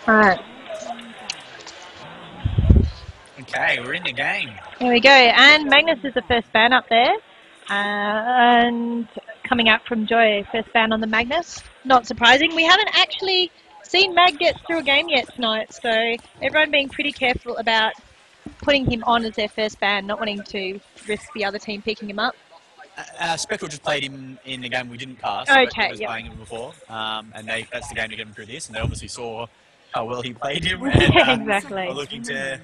Alright. Okay, we're in the game. Here we go. And Magnus is the first ban up there. And coming out from Joy, first ban on the Magnus. Not surprising. We haven't actually seen Mag get through a game yet tonight, so everyone being pretty careful about putting him on as their first ban, not wanting to risk the other team picking him up. Spectral just played him in the game we didn't cast. Okay, Spectral was playing him before, and that's the game to get him through this, and they obviously saw how well he played him, and Yeah, exactly. are looking to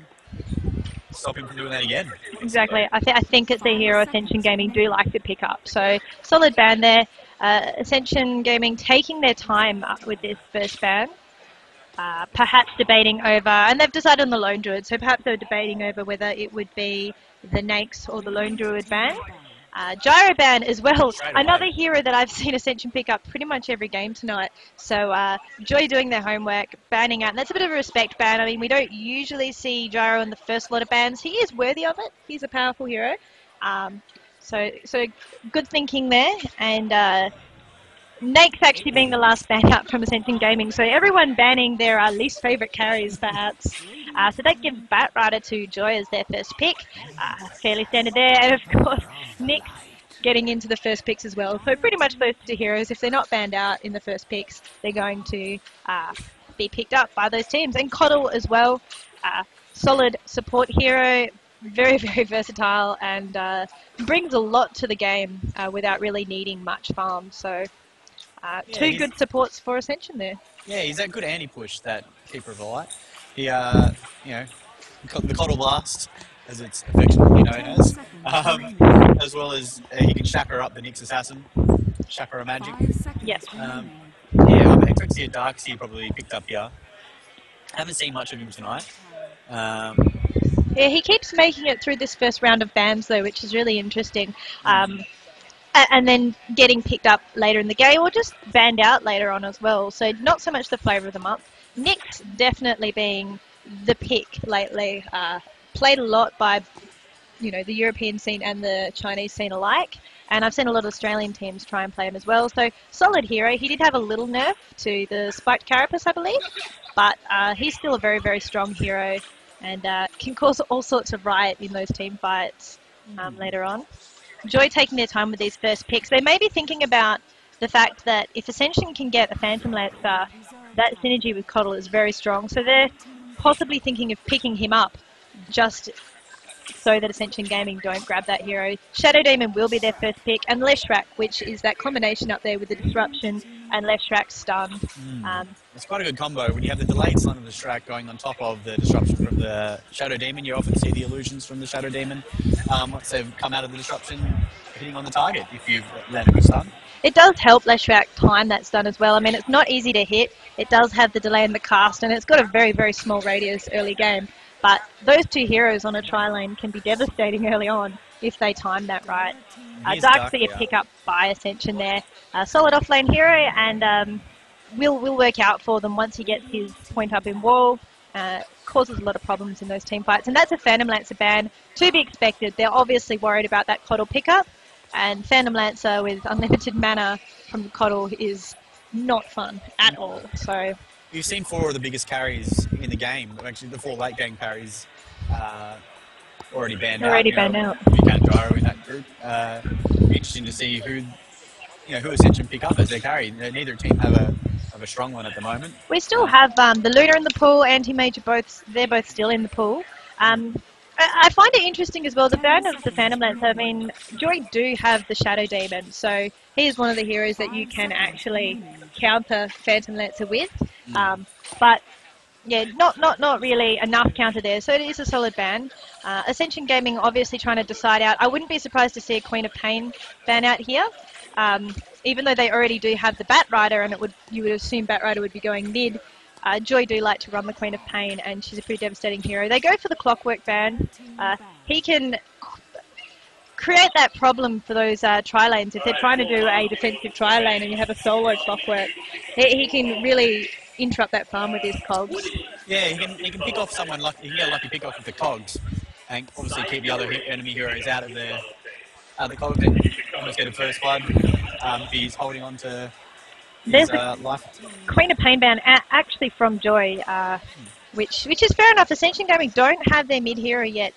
stop him from doing that again. Exactly. I think it's a hero Ascension Gaming do like to pick up. So solid ban there. Ascension Gaming taking their time with this first ban. Perhaps debating over, and they've decided on the Lone Druid, so perhaps they're debating over whether it would be the Nakes or the Lone Druid ban. Gyro ban as well, another hero that I've seen Ascension pick up pretty much every game tonight. So Joy doing their homework, banning out, and that's a bit of a respect ban. I mean, we don't usually see Gyro in the first lot of bans. He is worthy of it. He's a powerful hero. So good thinking there, and Nake's actually being the last ban up from Ascension Gaming, so everyone banning their least favourite carries perhaps. So that gives Batrider to Joy as their first pick. Fairly standard there, and of course Nick's getting into the first picks as well. So pretty much those two heroes, if they're not banned out in the first picks, they're going to be picked up by those teams. And Coddle as well, solid support hero, very, very versatile, and brings a lot to the game without really needing much farm. So two good supports for Ascension there. Yeah, he's that good anti-push, that Keeper of the Light. He, the Coddle Blast, as it's affectionately known as well as he can Shaka up the Nyx Assassin, Shaka a Magic. Yes. Yeah, I expect to see a Darkseer probably picked up here. Haven't seen much of him tonight. Yeah, he keeps making it through this first round of bans though, which is really interesting. And then getting picked up later in the game, or just banned out later on as well. So not so much the flavour of the month. Nick's definitely being the pick lately. Played a lot by, the European scene and the Chinese scene alike. And I've seen a lot of Australian teams try and play him as well. So solid hero. He did have a little nerf to the spiked carapace, I believe. But he's still a very, very strong hero, and can cause all sorts of riot in those team fights later on. Joy taking their time with these first picks. They may be thinking about the fact that if Ascension can get a Phantom Lancer, that synergy with Coddle is very strong. So they're possibly thinking of picking him up just so that Ascension Gaming don't grab that hero. Shadow Demon will be their first pick, and Leshrac, which is that combination up there with the Disruption and Leshrac's stun. It's quite a good combo. When you have the delayed stun of the Leshrac going on top of the Disruption from the Shadow Demon, you often see the illusions from the Shadow Demon once they've come out of the Disruption hitting on the target if you've landed a stun. It does help Leshrac time that stun as well. I mean, it's not easy to hit. It does have the delay in the cast, and it's got a very, very small radius early game. But those two heroes on a tri-lane can be devastating early on if they time that right. Darkseer pick up by Ascension there. Solid offlane hero, and will work out for them once he gets his point up in wall. Causes a lot of problems in those team fights. And that's a Phantom Lancer ban, to be expected. They're obviously worried about that Coddle pickup. And Phantom Lancer with unlimited mana from Coddle is not fun at all. So you've seen 4 of the biggest carries in the game. Actually, the 4 late game carries already banned out. You can Gyro in that group. It'll be interesting to see who Ascension pick up as their carry. Neither team have a strong one at the moment. We still have the Luna in the pool, Anti-Major they're both still in the pool. I find it interesting as well, the ban of the Phantom Lancer. I mean, Joy do have the Shadow Demon, so he is one of the heroes that you can actually counter Phantom Lancer with. But yeah, not really enough counter there, so it is a solid ban. Ascension Gaming obviously trying to decide out. I wouldn't be surprised to see a Queen of Pain ban out here, even though they already do have the Batrider, and you would assume Batrider would be going mid. Joy do like to run the Queen of Pain, and she's a pretty devastating hero. They go for the Clockwork ban. He can create that problem for those tri-lanes. If they're trying to do a defensive tri-lane and you have a solo Clockwork, he can really interrupt that farm with his cogs. Yeah, he can pick off someone, he can get a lucky pick off with the cogs, and obviously keep the other enemy heroes out of the cogs and almost get a first blood if he's holding on to There's his life. Queen of Pain band actually from Joy, which is fair enough. Ascension Gaming don't have their mid hero yet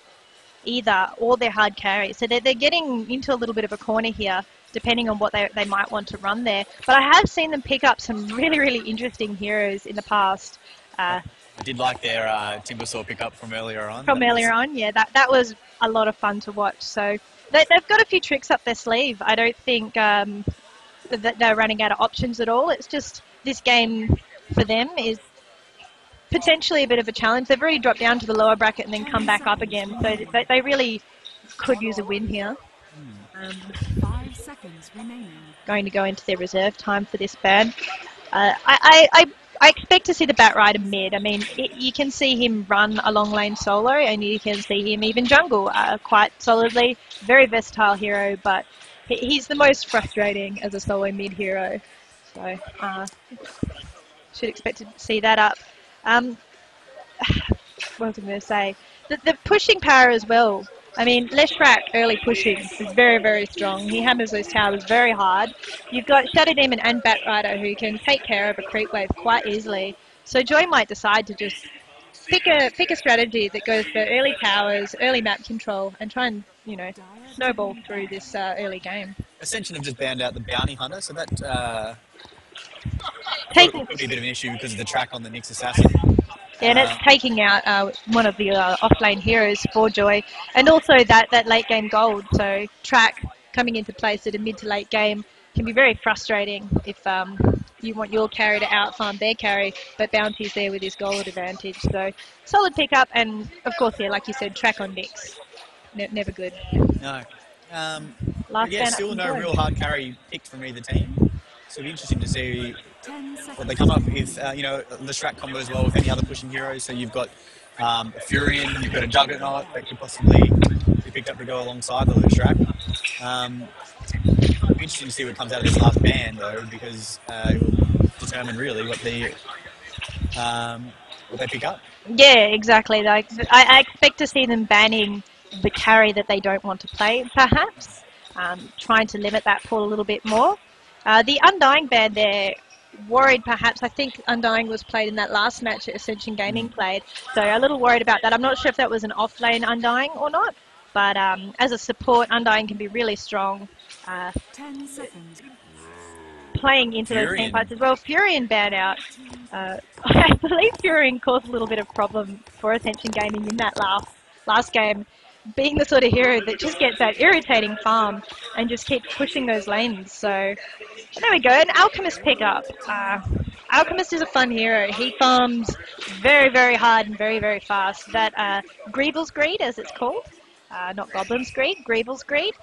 either, or their hard carry, so they're getting into a little bit of a corner here, depending on what they might want to run there. But I have seen them pick up some really interesting heroes in the past. I did like their Timbersaw pickup from earlier on. Yeah, that was a lot of fun to watch. So they've got a few tricks up their sleeve. I don't think that they're running out of options at all. It's just this game for them is potentially a bit of a challenge. They've already dropped down to the lower bracket and then come back up again. So they really could use a win here. 5 seconds remaining. Going to go into their reserve time for this ban. I expect to see the Batrider mid. I mean, you can see him run a long lane solo, and you can see him even jungle quite solidly. Very versatile hero, but he's the most frustrating as a solo mid hero. So should expect to see that up. What was I going to say? The pushing power as well. I mean, Leshrac early pushing is very strong. He hammers those towers very hard. You've got Shadow Demon and Batrider who can take care of a creep wave quite easily. So Joy might decide to just pick a strategy that goes for early towers, early map control, and try and, you know, snowball through this early game. Ascension have just banned out the Bounty Hunter, so that could be a bit of an issue because of the track on the Nyx Assassin. Yeah, and it's taking out one of the off-lane heroes for Joy, and also that late-game gold. So track coming into place at a mid to late game can be very frustrating if you want your carry to out-farm their carry, but Bounty's there with his gold advantage. So solid pick-up, and of course, yeah, like you said, track on Nyx. Never good. No. Yeah, still no real hard carry picked from either team. So it'll be interesting to see what they come up with. Leshrac combo as well with any other pushing heroes. So you've got a Furion, you've got a Juggernaut that could possibly be picked up to go alongside the Leshrac. It'll be interesting to see what comes out of this last ban though, because it will determine really what they pick up. Yeah, exactly. Like I expect to see them banning the carry that they don't want to play, perhaps. Trying to limit that pool a little bit more. The Undying ban there, worried perhaps. I think Undying was played in that last match that Ascension Gaming played, so a little worried about that. I'm not sure if that was an off-lane Undying or not, but as a support, Undying can be really strong. 10 seconds. Playing into those team fights as well. Furion ban out. I believe Furion caused a little bit of problem for Ascension Gaming in that last game, being the sort of hero that just gets that irritating farm and just keeps pushing those lanes. So there we go, an Alchemist pickup. Alchemist is a fun hero. He farms very hard and very fast. That Greevil's Greed, as it's called, not Goblin's Greed, Greevil's Greed,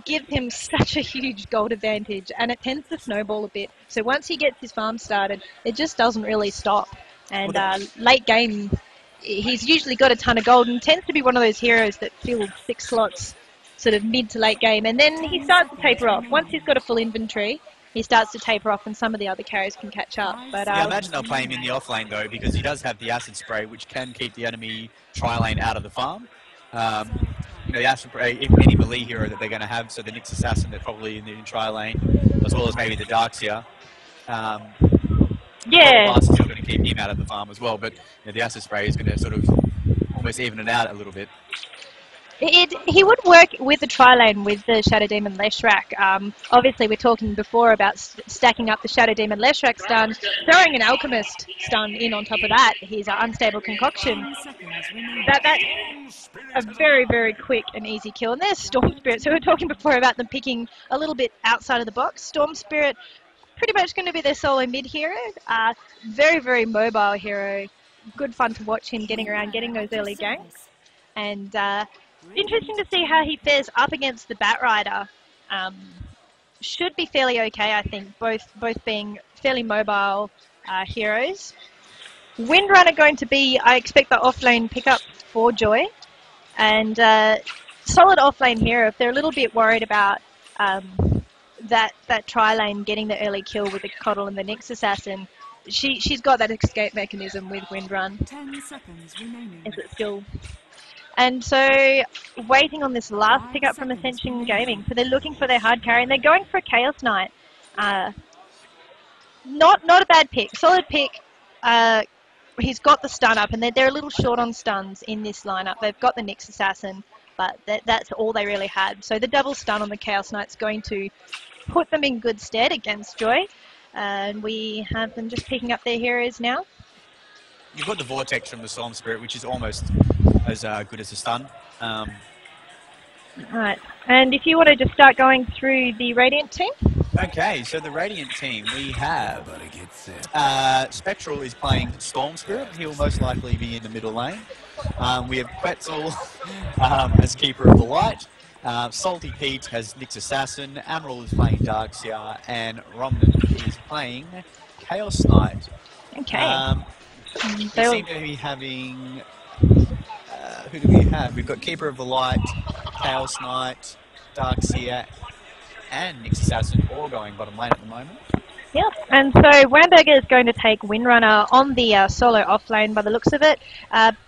gives him such a huge gold advantage, and it tends to snowball a bit. So once he gets his farm started, it just doesn't really stop. And late game, he's usually got a ton of gold and tends to be one of those heroes that fills 6 slots sort of mid to late game, and then he starts to taper off. Once he's got a full inventory, he starts to taper off and some of the other carries can catch up. But I imagine they'll play him in the off lane though, because he does have the acid spray, which can keep the enemy tri-lane out of the farm. The acid spray, any melee hero that they're going to have, so the Nyx Assassin, they're probably in the tri-lane, as well as maybe the Darkseer. Blast is still going to keep him out of the farm as well, but the acid spray is going to sort of almost even it out a little bit. He would work with the tri-lane with the Shadow Demon Leshrac. Obviously, we're talking before about stacking up the Shadow Demon Leshrac stun, throwing an Alchemist stun in on top of that. He's an Unstable Concoction. That's a very quick and easy kill. And there's Storm Spirit. So we were talking before about them picking a little bit outside of the box. Storm Spirit, pretty much going to be their solo mid hero. Very mobile hero. Good fun to watch him getting around, getting those early ganks. And interesting to see how he fares up against the Batrider. Should be fairly okay, I think, both being fairly mobile heroes. Windrunner going to be, I expect, the off-lane pickup for Joy. And solid off-lane hero. If they're a little bit worried about that tri-lane getting the early kill with the Coddle and the Nyx Assassin, she's got that escape mechanism with Windrun. 10 seconds remaining. Is it still? And so, waiting on this last pickup from Ascension Gaming. So they're looking for their hard carry, and they're going for a Chaos Knight. Not a bad pick. Solid pick. He's got the stun up, and they're a little short on stuns in this lineup. They've got the Nyx Assassin, but that's all they really had. So the double stun on the Chaos Knight's going to put them in good stead against Joy. And we have them just picking up their heroes now. You've got the Vortex from the Storm Spirit, which is almost as good as a stun. Right, and if you want to just start going through the Radiant team. Okay, so the Radiant team, we have Spectral is playing Storm Spirit. He'll most likely be in the middle lane. We have Quetzal as Keeper of the Light. Salty Pete has Nyx Assassin. Amaral is playing Darkseer, and Romnan is playing Chaos Knight. Okay. We seem to be having... who do we have? We've got Keeper of the Light, Chaos Knight, Darkseer, and Nyx Assassin all going bottom lane at the moment. Yep, and so Wamberger is going to take Windrunner on the solo off lane by the looks of it.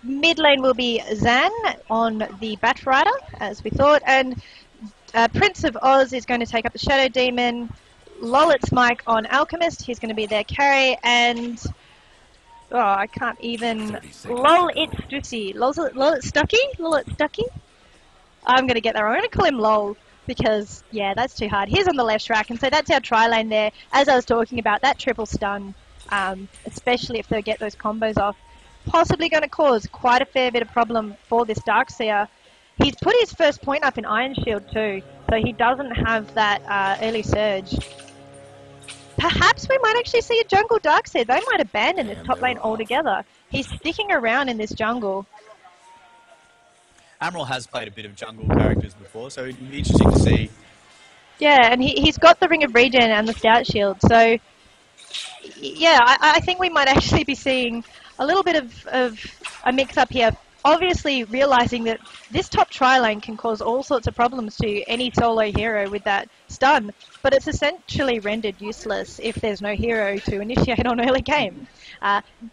Mid lane will be Zan on the Bat Rider, as we thought, and Prince of Oz is going to take up the Shadow Demon. Lolit's Mike on Alchemist, he's going to be their carry, and... oh, I can't even... Lolit's Stussy. Lolit's Stucky? I'm going to get that wrong. I'm going to call him Lol. Because, yeah, that's too hard. He's on the left track, and so that's our tri-lane there. As I was talking about, that triple stun, especially if they get those combos off, possibly going to cause quite a fair bit of problem for this Darkseer. He's put his first point up in Iron Shield too, so he doesn't have that early surge. Perhaps we might actually see a jungle Darkseer. They might abandon this top lane altogether. He's sticking around in this jungle. Amaral has played a bit of jungle characters before, so it'd be interesting to see. Yeah, and he's got the Ring of Regen and the Stout Shield, so yeah, I think we might actually be seeing a little bit of a mix-up here. Obviously realising that this top tri-lane can cause all sorts of problems to any solo hero with that stun, but it's essentially rendered useless if there's no hero to initiate on early game.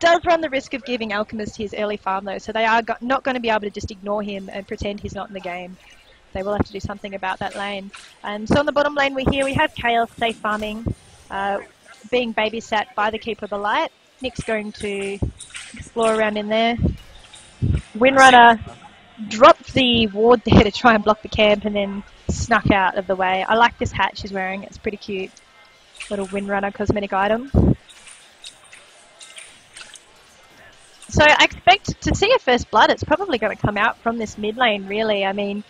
Does run the risk of giving Alchemist his early farm though, so they are not going to be able to just ignore him and pretend he's not in the game. They will have to do something about that lane. So on the bottom lane we have Chaos safe farming, being babysat by the Keeper of the Light. Nick's going to explore around in there. Windrunner dropped the ward there to try and block the camp and then snuck out of the way. I like this hat she's wearing, it's pretty cute. Little Windrunner cosmetic item. So I expect to see a first blood. It's probably going to come out from this mid lane really. I mean,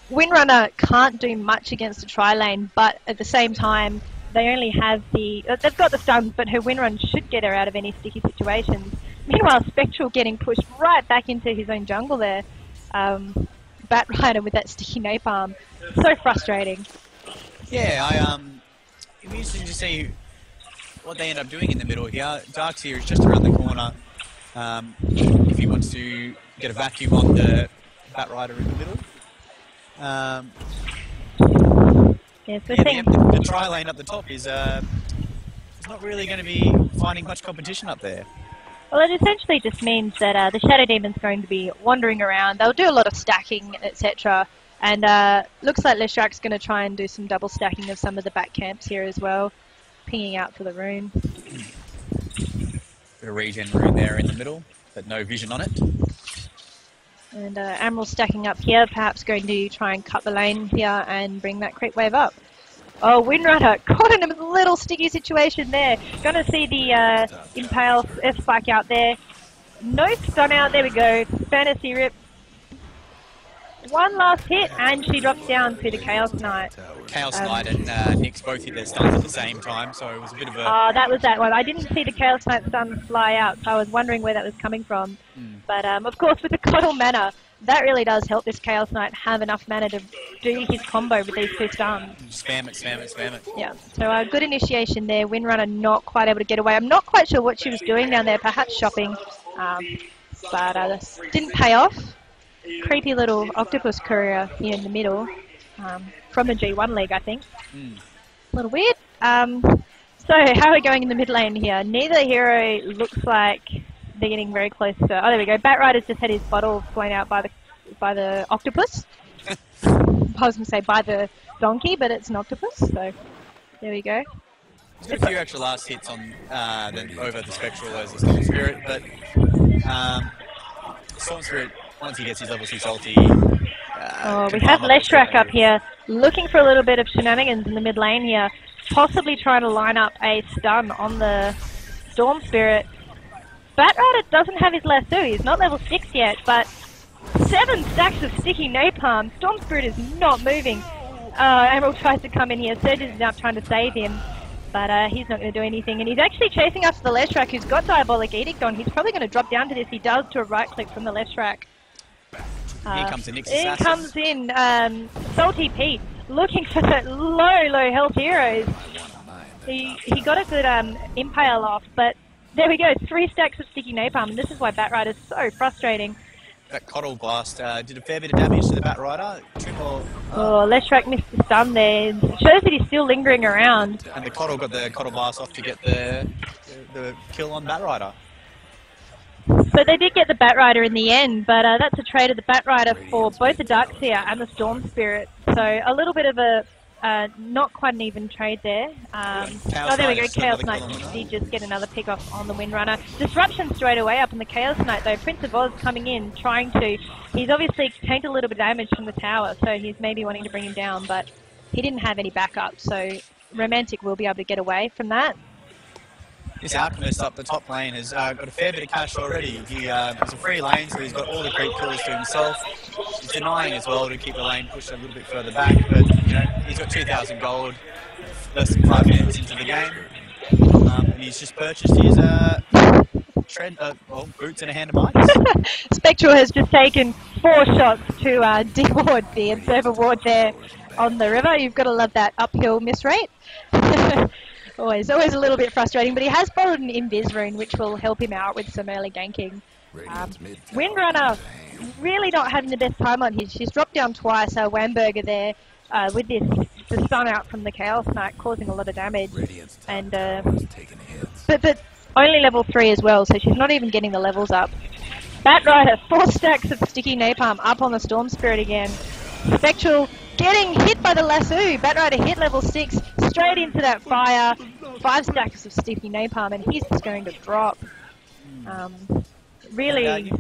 Windrunner can't do much against a tri-lane, but at the same time they only have they've got the stuns, but her Windrun should get her out of any sticky situations. Meanwhile, Spectral getting pushed right back into his own jungle there. Bat Rider with that sticky napalm. So frustrating. Yeah, it'd be interesting to see what they end up doing in the middle here. Darkseer is just around the corner. If he wants to get a vacuum on the Bat Rider in the middle. The tri lane up the top is not really going to be finding much competition up there. Well, it essentially just means that the Shadow Demon's going to be wandering around. They'll do a lot of stacking, etc. And looks like Leshrak's going to try and do some double stacking of some of the back camps here as well. Pinging out for the rune. Bit of regen rune there in the middle, but no vision on it. And Amaral stacking up here, perhaps going to try and cut the lane here and bring that creep wave up. Oh, Windrunner caught in a little sticky situation there. Gonna see the Impale F-Spike out there. No stun out, there we go. Fantasy Rip. One last hit and she drops down to the Chaos Knight. Chaos Knight and Nyx both hit their stuns at the same time, so it was a bit of a... Oh, that was that one. I didn't see the Chaos Knight stun fly out, so I was wondering where that was coming from. But of course with the Coddle mana, that really does help this Chaos Knight have enough mana to do his combo with these two stuns. Spam it, spam it, spam it. Yeah, so good initiation there. Windrunner not quite able to get away. I'm not quite sure what she was doing down there, perhaps shopping, but didn't pay off. Creepy little octopus courier here in the middle, from the G1 League, I think. A little weird. So how are we going in the mid lane here? Neither hero looks like they're getting very close to... Oh, there we go. Bat Rider's just had his bottle blown out by the octopus. I was going to say by the donkey, but it's an octopus, so there we go. He's got a few extra last hits on over the Spectral as the Storm Spirit, but Storm Spirit, once he gets his level 6 ulti... we have Leshrak up here, looking for a little bit of shenanigans in the mid lane here, possibly trying to line up a stun on the Storm Spirit. Batrider doesn't have his lasso, he's not level 6 yet, but 7 stacks of sticky napalm. Storm Spirit is not moving. Emerald tries to come in here, Surges is out trying to save him, but he's not going to do anything, and he's actually chasing after the Leshrak, who's got Diabolic Edict on. He's probably going to drop down to this. He does to a right click from the Leshrak. Here comes the Nyx In Assassin. comes in Salty Pete, looking for the low health heroes. He got a good impale off, but there we go, 3 stacks of sticky napalm, and this is why Batrider's so frustrating. That Coddle Blast did a fair bit of damage to the Batrider. Leshrak missed the stun there. It shows that he's still lingering around. And the Coddle got the Coddle Blast off to get the kill on Batrider. So they did get the Batrider in the end, but that's a trade of the Batrider for both the Darkseer and the Storm Spirit. So a little bit of a not quite an even trade there. There we go, Chaos Knight did just get another pick off on the Windrunner. Disruption straight away up on the Chaos Knight though. Prince of Oz coming in, trying to... He's obviously taken a little bit of damage from the tower, so he's maybe wanting to bring him down, but he didn't have any backup, so Romantic will be able to get away from that. This Alchemist up the top lane has got a fair bit of cash already. He's a free lane, so he's got all the creep kills to himself. He's denying as well to keep the lane pushed a little bit further back, but you know, he's got 2,000 gold, less than 5 minutes into the game, and he's just purchased his boots and a hand of Midas. Spectral has just taken 4 shots to deward the Observer Ward there on the river. You've got to love that uphill miss rate. Always a little bit frustrating, but he has borrowed an Invis rune, which will help him out with some early ganking. Windrunner really not having the best time on his. She's dropped down twice. Wamberger there with the stun out from the Chaos Knight, causing a lot of damage. And but only level 3 as well, so she's not even getting the levels up. Batrider, 4 stacks of sticky napalm up on the Storm Spirit again. Spectral getting hit by the lasso. Batrider hit level 6, straight into that fire. 5 stacks of sticky napalm, and he's just going to drop. Really...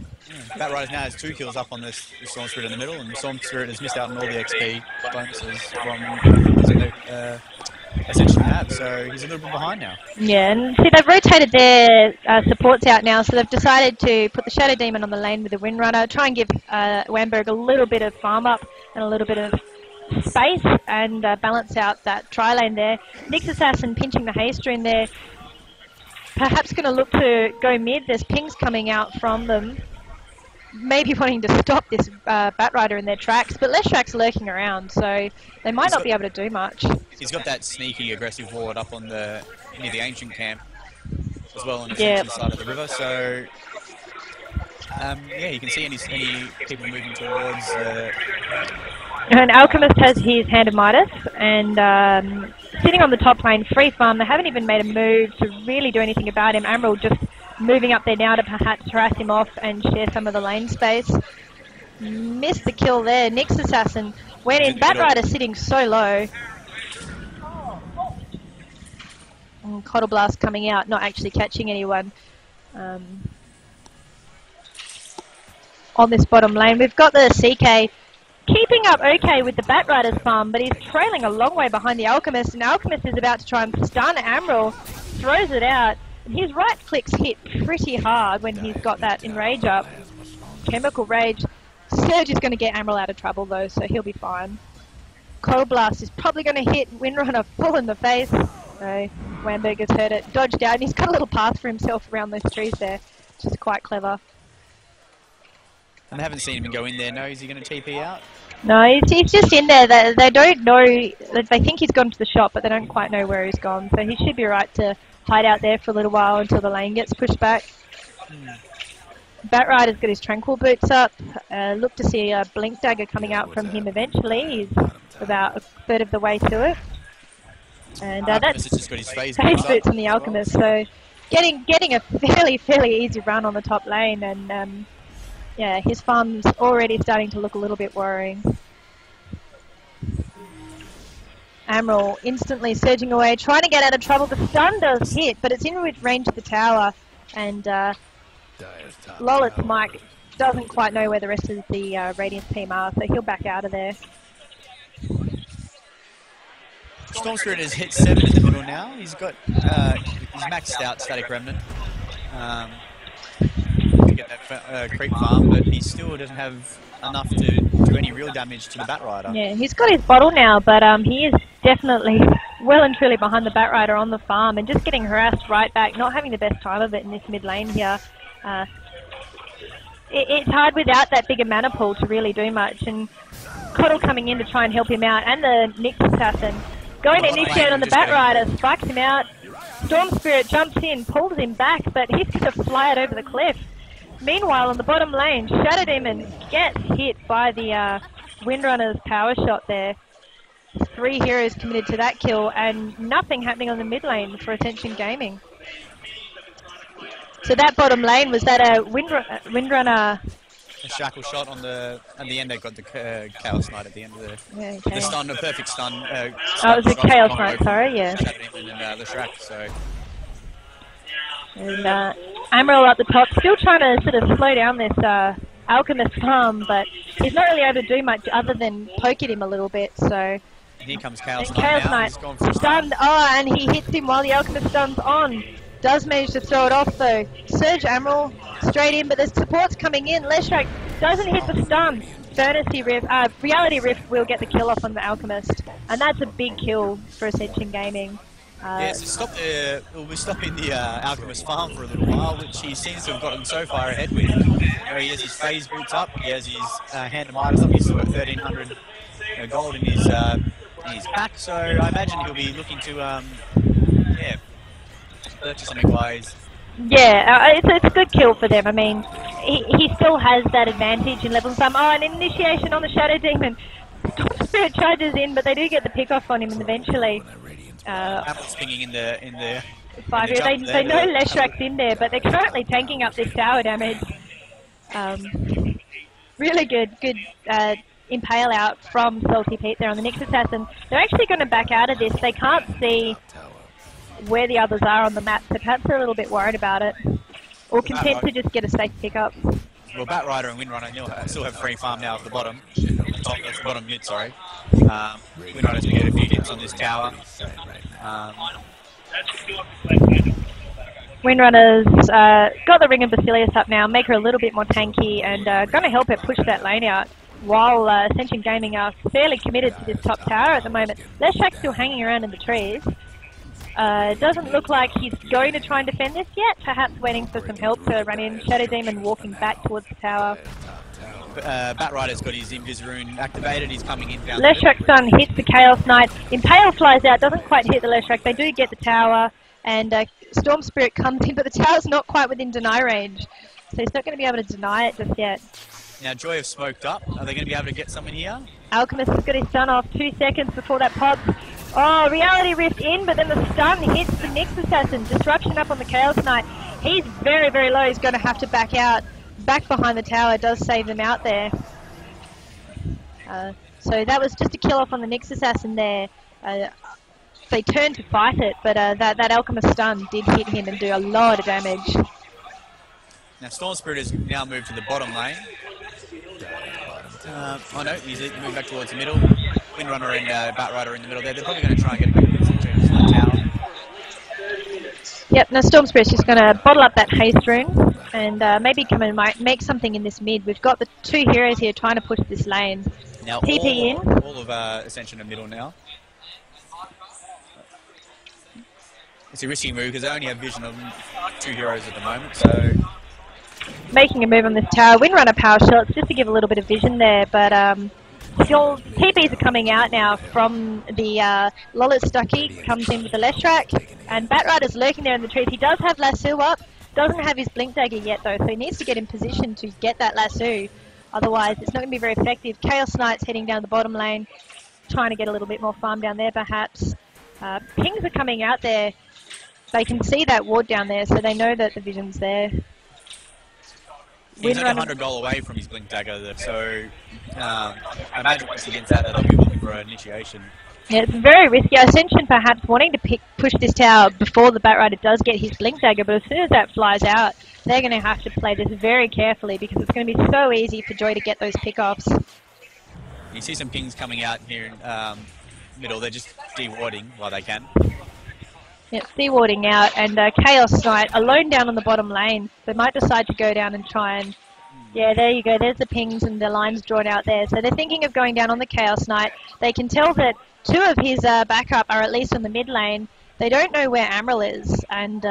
Batrider now has 2 kills up on this Storm Spirit in the middle, and Storm Spirit has missed out on all the XP bonuses from Ascension Map, so he's a little bit behind now. Yeah, and see, they've rotated their supports out now, so they've decided to put the Shadow Demon on the lane with the Windrunner, try and give Wamberg a little bit of farm up and a little bit of space, and balance out that tri-lane there. Nyx Assassin pinching the haste rune there, perhaps going to look to go mid. There's pings coming out from them, maybe wanting to stop this Batrider in their tracks, but Leshrak's lurking around, so they might not be able to do much. He's got that sneaky aggressive ward up on near the ancient camp as well on the Ascension side of the river, so yeah, you can see any people moving towards and Alchemist has his Hand of Midas, and sitting on the top lane, free farm. They haven't even made a move to really do anything about him. Emerald just moving up there now to perhaps harass him off and share some of the lane space. Missed the kill there. Nyx Assassin went in. Batrider sitting so low. And Coddle Blast coming out, not actually catching anyone. On this bottom lane, we've got the CK keeping up okay with the Batrider's farm, but he's trailing a long way behind the Alchemist, and Alchemist is about to try and stun Emerald, throws it out. His right clicks hit pretty hard when he's got that Enrage up. Chemical Rage. Surge is going to get Emerald out of trouble though, so he'll be fine. Cold Blast is probably going to hit Windrunner full in the face. No, Wamberger's heard it, dodged out, and he's got a little path for himself around those trees there, which is quite clever. And I haven't seen him go in there. No, is he going to TP out? No, he's just in there. They don't know. They think he's gone to the shop, but they don't quite know where he's gone. So he should be right to hide out there for a little while until the lane gets pushed back. Batrider's got his Tranquil Boots up. Look to see a Blink Dagger coming out from him eventually. He's about a third of the way to it. And that's just got his phase boots on the Alchemist. So getting a fairly easy run on the top lane, and yeah, his farm's already starting to look a little bit worrying. Admiral instantly surging away, trying to get out of trouble. The stun does hit, but it's in range of the tower, and Lolit's Mike doesn't quite know where the rest of the Radiant team are, so he'll back out of there. Storm Spirit has hit 7 in the middle now. He's got he's maxed out Static Remnant to get that creep farm, but he still doesn't have enough to do any real damage to the Batrider. Yeah, he's got his bottle now, but he is definitely well and truly behind the Batrider on the farm and just getting harassed right back, not having the best time of it in this mid lane here. It's hard without that bigger mana pool to really do much, and Coddle coming in to try and help him out, and the Nyx Assassin going to initiate on the Batrider, spikes him out. Storm Spirit jumps in, pulls him back, but he's going to fly it over the cliff. Meanwhile, on the bottom lane, Shadow Demon gets hit by the Windrunner's power shot there. 3 heroes committed to that kill, and nothing happening on the mid lane for Ascension Gaming. So that bottom lane, was that a Windrunner? A shackle shot on the at the end. They got the Chaos Knight at the end of the stun, a perfect stun. Oh, it was a Chaos Knight, sorry, yeah. And the Shrek, so. And Admiral at the top, still trying to sort of slow down this Alchemist farm, but he's not really able to do much other than poke at him a little bit, so. Here comes Chaos Knight. Chaos Knight stunned. Oh, and he hits him while the Alchemist stun's on. Does manage to throw it off though. Surge Admiral straight in, but the support's coming in. Leshrac doesn't hit the stun. Reality Rift will get the kill off on the Alchemist, and that's a big kill for Ascension Gaming. Yeah, so we'll be stopping the Alchemist farm for a little while, which he seems to have gotten so far ahead with. He has his phase boots up, he has his hand of items up, he's got 1300 gold in his pack, so I imagine he'll be looking to purchase something wise. Yeah, it's a good kill for them. I mean, he still has that advantage in level some. Oh, an initiation on the Shadow Demon. Storm Spirit charges in, but they do get the pick off on him, and eventually. Pinging in the 5 here. They know Leshrac's in there, but they're currently tanking up this tower damage. Really good impale out from Salty Pete there on the Nyx Assassin. They're actually going to back out of this. They can't see where the others are on the map, so perhaps they're a little bit worried about it. Or content to just get a safe pickup. Well, Batrider and Windrunner still have free farm now at the bottom. That's the bottom mid, sorry. Windrunner's going to get a few hits on this tower. Windrunner's got the Ring of Basilius up now, make her a little bit more tanky, and going to help her push that lane out, while Ascension Gaming are fairly committed to this top tower at the moment. Leshrac's still hanging around in the trees. Doesn't look like he's going to try and defend this yet, perhaps waiting for some help to run in. Shadow Demon walking back towards the tower. Batrider's got his Invis rune activated, he's coming in down. Leshrac stun hits the Chaos Knight. Impale flies out, doesn't quite hit the Leshrac. They do get the tower, and Storm Spirit comes in, but the tower's not quite within deny range. So he's not going to be able to deny it just yet. Now Joy have smoked up. Are they going to be able to get someone here? Alchemist has got his stun off 2 seconds before that pops. Oh, Reality Rift in, but then the stun hits the Nyx Assassin. Disruption up on the Chaos Knight. He's very, very low. He's going to have to back out. Back behind the tower does save them out there. So that was just a kill off on the Nyx Assassin there. They turned to fight it, but that Alchemist stun did hit him and do a lot of damage. Now Storm Spirit has now moved to the bottom lane. Oh no, he's moved back towards the middle. Windrunner and Batrider in the middle there. They're probably going to try and get back to the tower. Yep, now Storm Spirit's just going to bottle up that haste rune and maybe come and make something in this mid. We've got the 2 heroes here trying to push this lane. Now TP in. All of Ascension are middle now. It's a risky move because they only have vision of 2 heroes at the moment, so... Making a move on this tower. Windrunner power shots just to give a little bit of vision there, but still TPs are coming out now from the Lolit Stucky, comes in with the Leshrac, and Batrider's lurking there in the trees. He does have Lasso up, doesn't have his Blink Dagger yet though, so he needs to get in position to get that Lasso, otherwise it's not going to be very effective. Chaos Knight's heading down the bottom lane, trying to get a little bit more farm down there perhaps. Pings are coming out there, they can see that ward down there, so they know that the vision's there. He's like 100 goal away from his Blink Dagger, so I imagine once he gets that, they'll be looking for an initiation. Yeah, it's very risky. Ascension perhaps wanting to push this tower before the Batrider does get his Blink Dagger, but as soon as that flies out, they're going to have to play this very carefully because it's going to be so easy for Joy to get those pickoffs. You see some pings coming out here in middle. They're just de-warding while they can. Yeah, de-warding out, and Chaos Knight alone down on the bottom lane. They might decide to go down and try and... Yeah, there you go. There's the pings and the lines drawn out there. So they're thinking of going down on the Chaos Knight. They can tell that two of his backup are at least on the mid lane. They don't know where Amaral is, and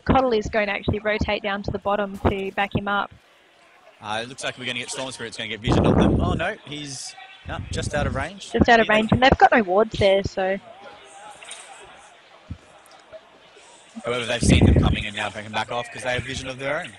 Coddle is going to actually rotate down to the bottom to back him up. It looks like we're going to get Storm Spirit's going to get vision of them. Oh no, he's just out of range. Just out of range, and they've got no wards there, so... However, they've seen them coming and now they can back off because they have vision of their own.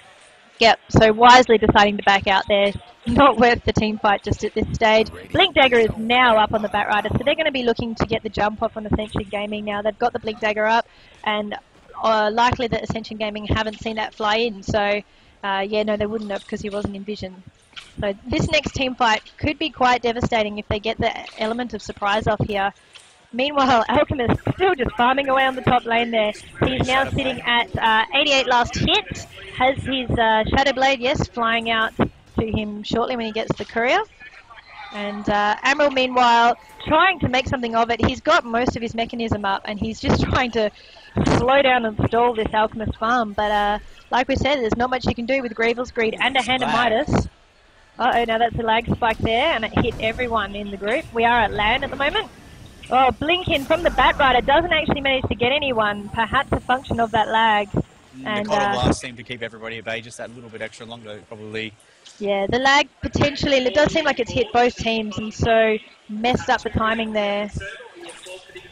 Yep, so wisely deciding to back out there. Not worth the team fight just at this stage. Blink Dagger is now up on the Batrider, so they're going to be looking to get the jump off on Ascension Gaming now. They've got the Blink Dagger up, and likely that Ascension Gaming haven't seen that fly in, so yeah, no, they wouldn't have because he wasn't in vision. So this next team fight could be quite devastating if they get the element of surprise off here. Meanwhile, Alchemist still just farming away on the top lane there. He's now sitting at 88 last hit. Has his Shadow Blade, yes, flying out to him shortly when he gets the courier. And Amaral, meanwhile, trying to make something of it. He's got most of his mechanism up, and he's just trying to slow down and stall this Alchemist farm. But like we said, there's not much you can do with Greevil's Greed and a Hand of Midas. Uh-oh, now that's a lag spike there, and it hit everyone in the group. We are at land at the moment. Oh, Blinkin from the Batrider doesn't actually manage to get anyone, perhaps a function of that lag. And the Coddle Blast seemed to keep everybody at bay just that little bit extra longer, probably. Yeah, the lag potentially, it does seem like it's hit both teams and so messed up the timing there.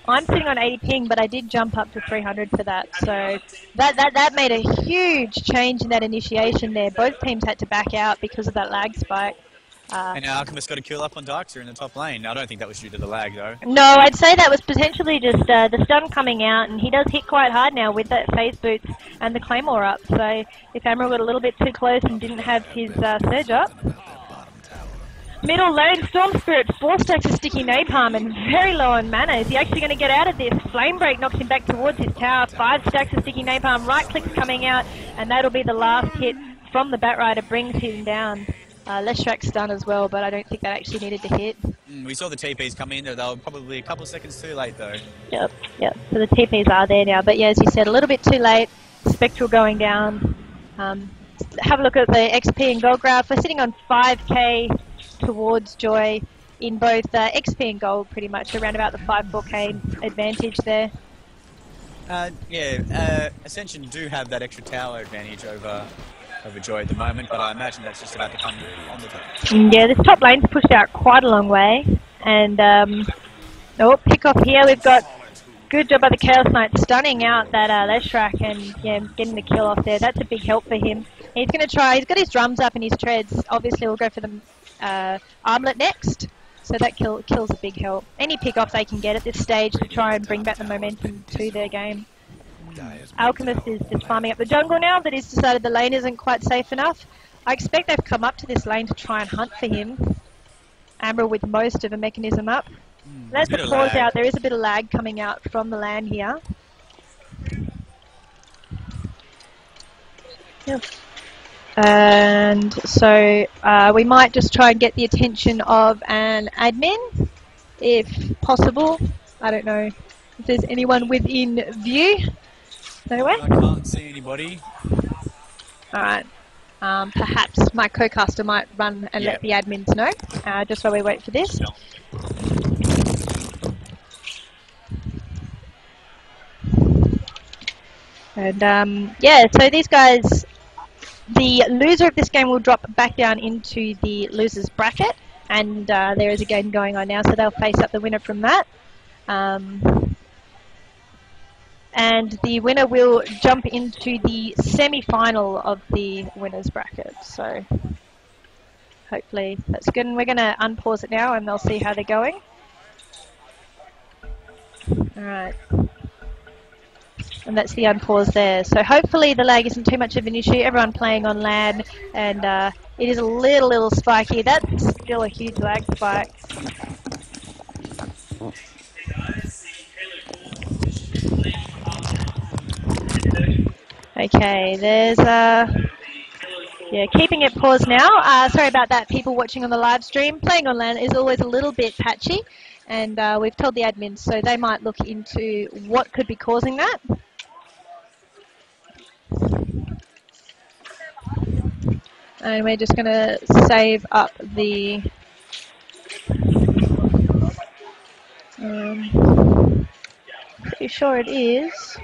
I'm sitting on 80 ping, but I did jump up to 300 for that, so that made a huge change in that initiation there. Both teams had to back out because of that lag spike. And now Alchemist got a kill up on Darkster in the top lane. I don't think that was due to the lag, though. No, I'd say that was potentially just the stun coming out, and he does hit quite hard now with that phase boots and the Claymore up. So if Amaral got a little bit too close and didn't have his Surge up. Middle lane, Storm Spirit, 4 stacks of sticky napalm and very low on mana. Is he actually going to get out of this? Flame Break knocks him back towards his tower. 5 stacks of sticky napalm, right click's coming out, and that'll be the last hit from the Batrider, brings him down. Leshrak's stun as well, but I don't think that actually needed to hit. We saw the TPs come in, they were probably a couple of seconds too late though. Yep. So the TPs are there now, but yeah, as you said, a little bit too late. Spectral going down. Have a look at the XP and gold graph. We're sitting on 5k towards Joy in both XP and gold, pretty much around about the 5-4k advantage there. Ascension do have that extra tower advantage over Joy at the moment, but I imagine that's just about to come on the top. Yeah, this top lane's pushed out quite a long way, and pick off here. We've got good job by the Chaos Knight stunning out that Leshrak and getting the kill off there. That's a big help for him. He's going to try. He's got his drums up and his treads. Obviously, we'll go for the armlet next. So that kills a big help. Any pick off they can get at this stage to try and bring back the momentum to their game. Alchemist is just farming up the jungle now, but he's decided the lane isn't quite safe enough. I expect they've come up to this lane to try and hunt for him. Amaral with most of a mechanism up. Let's pause out. There is a bit of lag coming out from the LAN here. Yep. And so we might just try and get the attention of an admin, if possible. I don't know if there's anyone within view. No way? I can't see anybody. Alright. Perhaps my co-caster might run and let the admins know, just while we wait for this. And so these guys, the loser of this game will drop back down into the loser's bracket, and there is a game going on now, so they'll face up the winner from that. And the winner will jump into the semi-final of the winner's bracket. So hopefully that's good. And we're going to unpause it now and they'll see how they're going. Alright. And that's the unpause there. So hopefully the lag isn't too much of an issue. Everyone playing on LAN, and it is a little spiky. That's still a huge lag spike. Okay, there's yeah, keeping it paused now. Sorry about that, people watching on the live stream. Playing on LAN is always a little bit patchy, and we've told the admins, so they might look into what could be causing that. And we're just going to save up the pretty sure it is.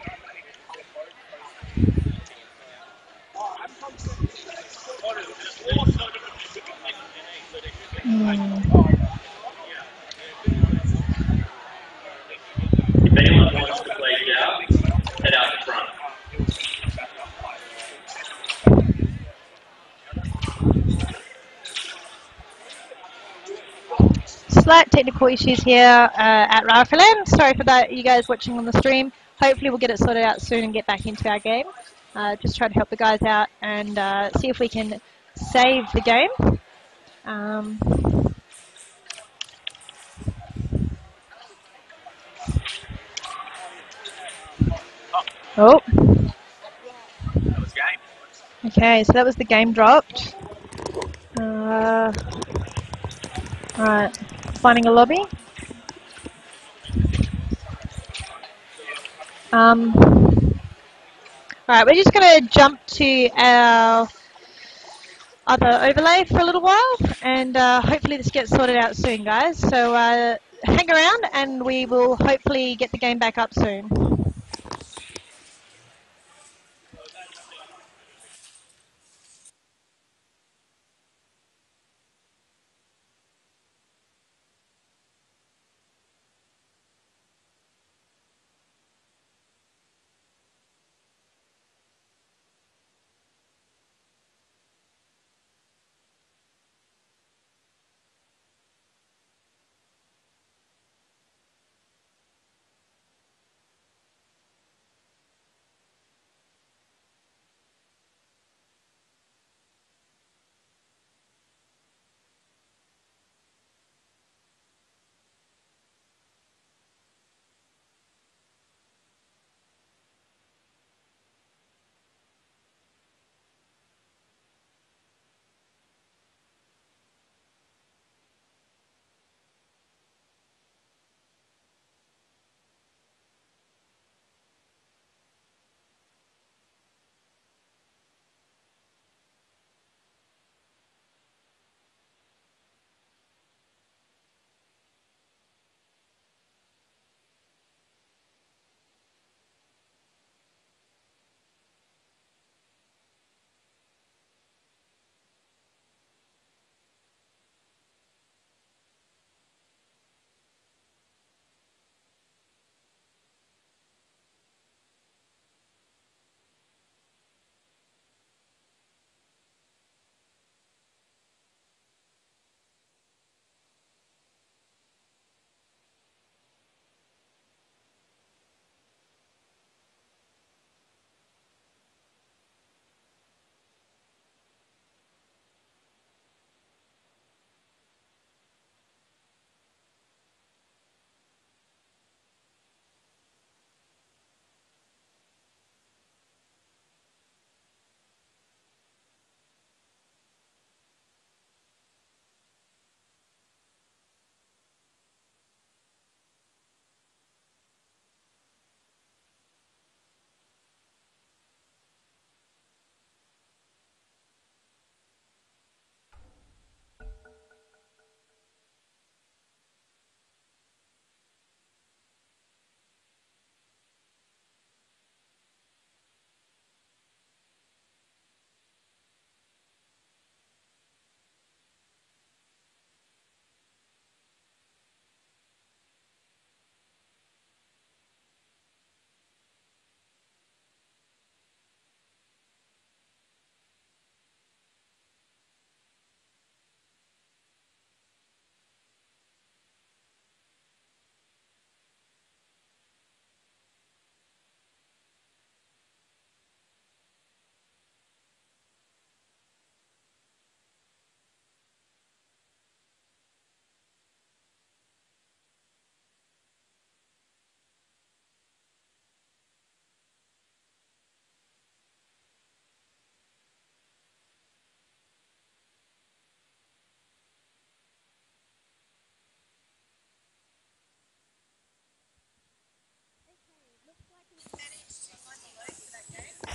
If anyone wants to play out, head out the front. Slight technical issues here at Rflan. Sorry for that, you guys watching on the stream. Hopefully we'll get it sorted out soon and get back into our game. Just try to help the guys out and see if we can save the game. Oh. That was game. Okay, so that was the game dropped. Alright, finding a lobby. Alright, we're just going to jump to our other overlay for a little while, and hopefully this gets sorted out soon, guys. So hang around, and we will hopefully get the game back up soon.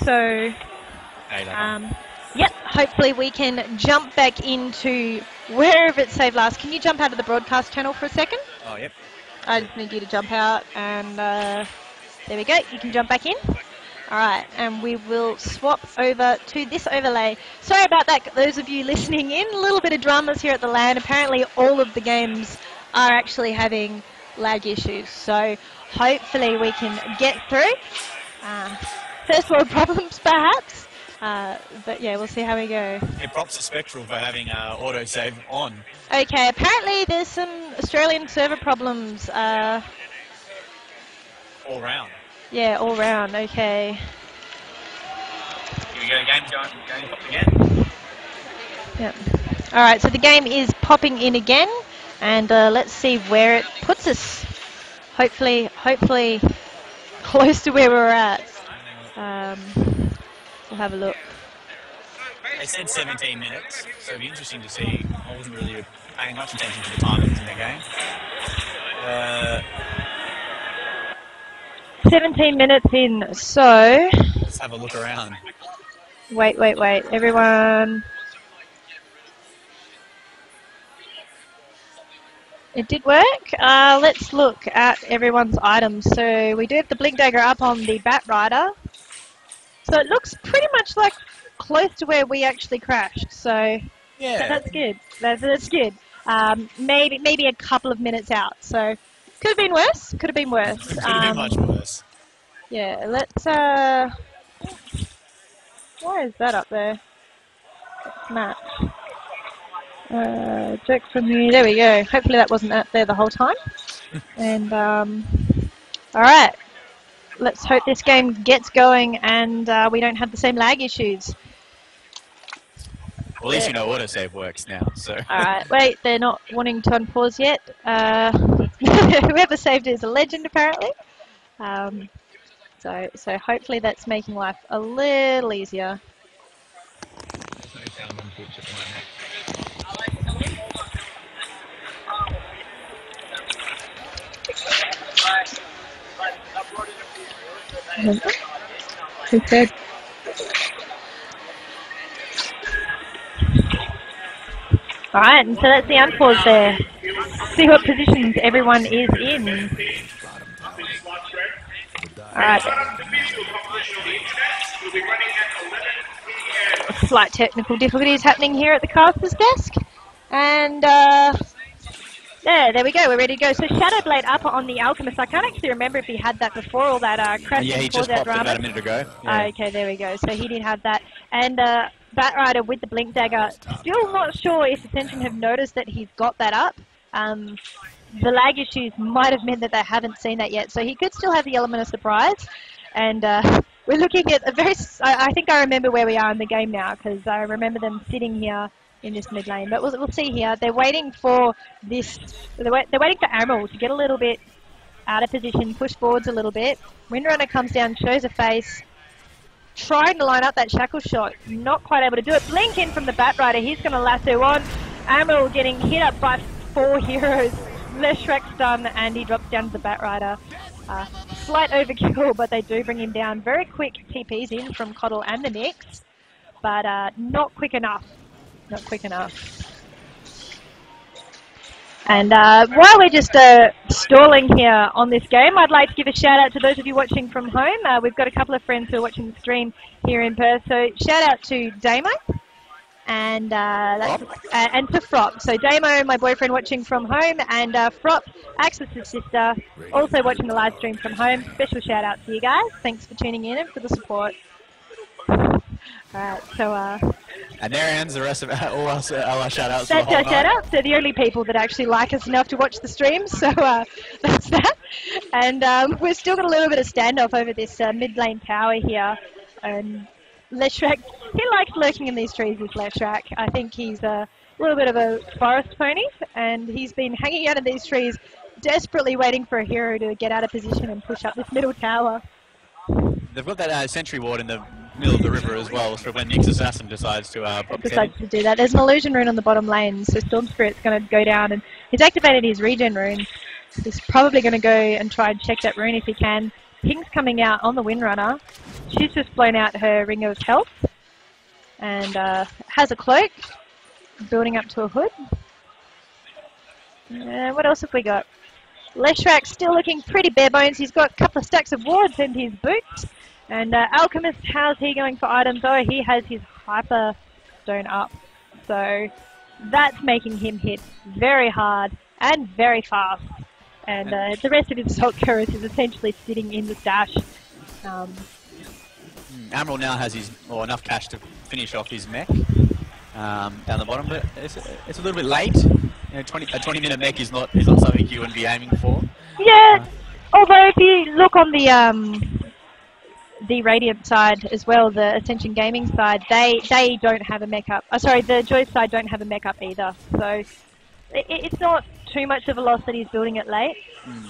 So, yep, hopefully we can jump back into wherever it saved last. Can you jump out of the broadcast channel for a second? Oh, yep. I just need you to jump out, and there we go. You can jump back in. All right, and we will swap over to this overlay. Sorry about that, those of you listening in. A little bit of dramas here at the LAN. Apparently all of the games are actually having lag issues, so hopefully we can get through. First world problems, perhaps, but yeah, we'll see how we go. Yeah, props to Spectral for having autosave on. Okay, apparently there's some Australian server problems. All round. Yeah, all round, okay. Here we go, game's going up again. Yep. Alright, so the game is popping in again, and let's see where it puts us. Hopefully close to where we're at. We'll have a look. They said 17 minutes, so it'd be interesting to see. I wasn't really paying much attention to the timings in the game. 17 minutes in, so... Let's have a look around. Wait, everyone. It did work. Let's look at everyone's items. So we do have the Blink Dagger up on the Bat Rider. So it looks pretty much like close to where we actually crashed. So yeah, that's good. That's good. Maybe a couple of minutes out. So could have been worse. Could have been worse. Could have been much worse. Yeah, let's, why is that up there? Let's match. Check from you, there we go. Hopefully that wasn't up there the whole time. And, alright. Let's hope this game gets going and we don't have the same lag issues. Well, at least you know autosave works now, so. Alright, wait, they're not wanting to unpause yet. Whoever saved it is a legend, apparently. So hopefully that's making life a little easier. Who said? Alright, and so that's the unpause there. See what positions everyone is in. Alright. Slight technical difficulties happening here at the caster's desk. And there we go, we're ready to go. So Shadowblade up on the Alchemist. I can't actually remember if he had that before all that crash. Yeah, he just popped it about a minute ago. Yeah. Okay, there we go. So he did have that. And Bat Rider with the Blink Dagger. Still not sure if Ascension have noticed that he's got that up. The lag issues might have meant that they haven't seen that yet. So he could still have the element of surprise. And we're looking at a very... I think I remember where we are in the game now, because I remember them sitting here in this mid lane. But we'll see here. They're waiting for this... They're waiting for Admiral to get a little bit out of position, push forwards a little bit. Windrunner comes down, shows a face, trying to line up that shackle shot. Not quite able to do it. Blink in from the Bat Rider. He's going to lasso on. Admiral getting hit up by 4 heroes. Leshrek's done, and he drops down to the Bat Rider. Slight overkill, but they do bring him down. Very quick TPs in from Coddle and the Nyx, but not quick enough. Not quick enough. And while we're just stalling here on this game, I'd like to give a shout out to those of you watching from home. We've got a couple of friends who are watching the stream here in Perth. So shout out to Damo and and to Frop. So Damo, my boyfriend, watching from home, and Frop, Axis' sister, also watching the live stream from home. Special shout out to you guys. Thanks for tuning in and for the support. Alright, so and there ends the rest of all our shout outs. That's our shout outs. They're the only people that actually like us enough to watch the stream, so that's that. And we've still got a little bit of standoff over this mid lane tower here. And Leshrak, he likes lurking in these trees, this Leshrak. I think he's a little bit of a forest pony, and he's been hanging out in these trees, desperately waiting for a hero to get out of position and push up this middle tower. They've got that sentry ward in the middle of the river as well, so when Nyx Assassin decides to do that. There's an illusion rune on the bottom lane, so Storm Spirit's going to go down, and he's activated his regen rune. He's probably going to go and try and check that rune if he can. Ping's coming out on the Windrunner. she's just blown out her ring of health and has a cloak, building up to a hood. What else have we got? Leshrak still looking pretty bare bones. He's got a couple of stacks of wards in his boots. And Alchemist, how's he going for items? Oh, he has his Hyper Stone up. So that's making him hit very hard and very fast. And the rest of his Assault Cuirass is essentially sitting in the stash. Admiral now has enough cash to finish off his mech down the bottom, but it's a little bit late. You know, a 20-minute mech is not something you would be aiming for. Yeah, although if you look on the Radiant side as well, the Ascension Gaming side, they don't have a mech up. Sorry, the Joyce side don't have a mech up either. So it's not too much of a loss that he's building it late.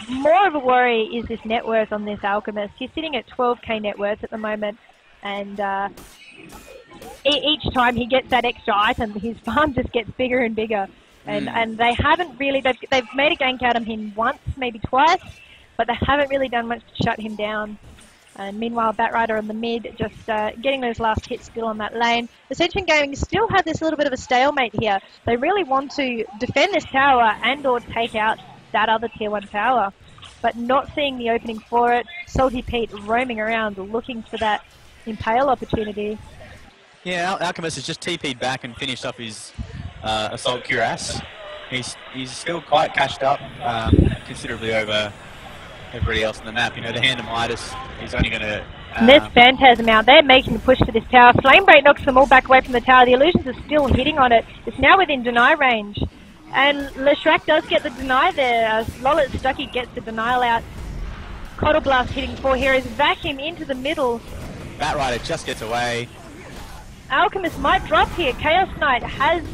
More of a worry is this net worth on this Alchemist. He's sitting at 12k net worth at the moment, and each time he gets that extra item, his farm just gets bigger and bigger. And they haven't really, they've made a gank out of him once, maybe twice, but they haven't really done much to shut him down. And meanwhile, Batrider on the mid, just getting those last hits still on that lane. Ascension Gaming still have this little bit of a stalemate here. They really want to defend this tower and or take out that other tier 1 tower, but not seeing the opening for it. Salty Pete roaming around looking for that impale opportunity. Yeah, Alchemist has just TP'd back and finished off his Assault Cuirass. He's still quite cashed up, considerably over everybody else on the map. You know, the Hand of Midas is only going to... There's Phantasm out. They're making a push to this tower. Flamebreak knocks them all back away from the tower. The illusions are still hitting on it. It's now within deny range. And Leshrak does get the deny there. Lolit Stucky gets the denial out. Coddle Blast hitting 4 heroes. Vacuum into the middle. Batrider just gets away. Alchemist might drop here. Chaos Knight has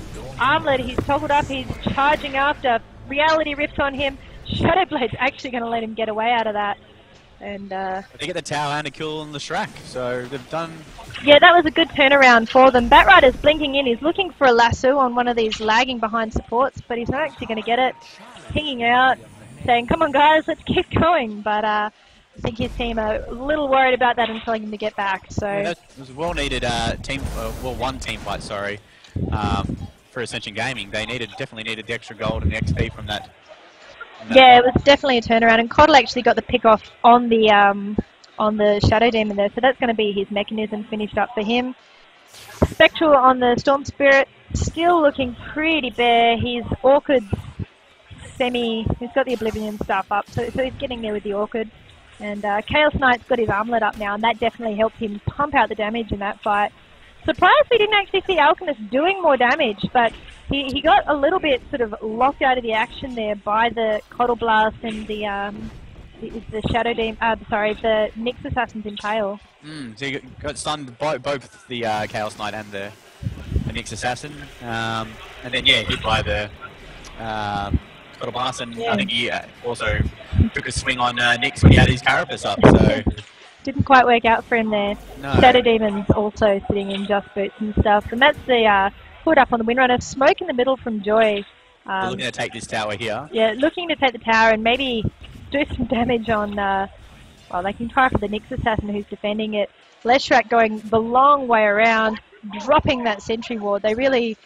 armlet. He's toggled up. He's charging after. Reality Rift on him. Shadowblade's actually going to let him get away out of that. And they get the tower and a kill on the Shrek, so they've done... Yeah, that was a good turnaround for them. Batrider's blinking in. He's looking for a lasso on one of these lagging behind supports, but he's not actually going to get it. Pinging out, saying, come on guys, let's keep going. But I think his team are a little worried about that and telling him to get back. So yeah, that was a well-needed one team fight, sorry, for Ascension Gaming. They definitely needed the extra gold and the XP from that. Yeah, it was definitely a turnaround, and Coddle actually got the pick off on the Shadow Demon there, so that's going to be his mechanism finished up for him. Spectral on the Storm Spirit, still looking pretty bare. He's Orchid he's got the Oblivion stuff up, so he's getting there with the Orchid. And Chaos Knight's got his armlet up now, and that definitely helped him pump out the damage in that fight. Surprised we didn't actually see Alchemist doing more damage, but he got a little bit sort of locked out of the action there by the Coddle Blast and the Shadow Demon, the Nyx Assassin's Impale. So he got stunned by both the Chaos Knight and the Nyx Assassin, and then hit by the Coddle Blast, and I think he also took a swing on Nyx when he had his Carapace up, so... Didn't quite work out for him there. No. Shadow Demon's also sitting in Just Boots and stuff. And that's the hood up on the Windrunner. Smoke in the middle from Joy. They're looking to take this tower here. Yeah, looking to take the tower and maybe do some damage on... well, they can try for the Nyx Assassin who's defending it. Leshrak going the long way around, dropping that sentry ward. They really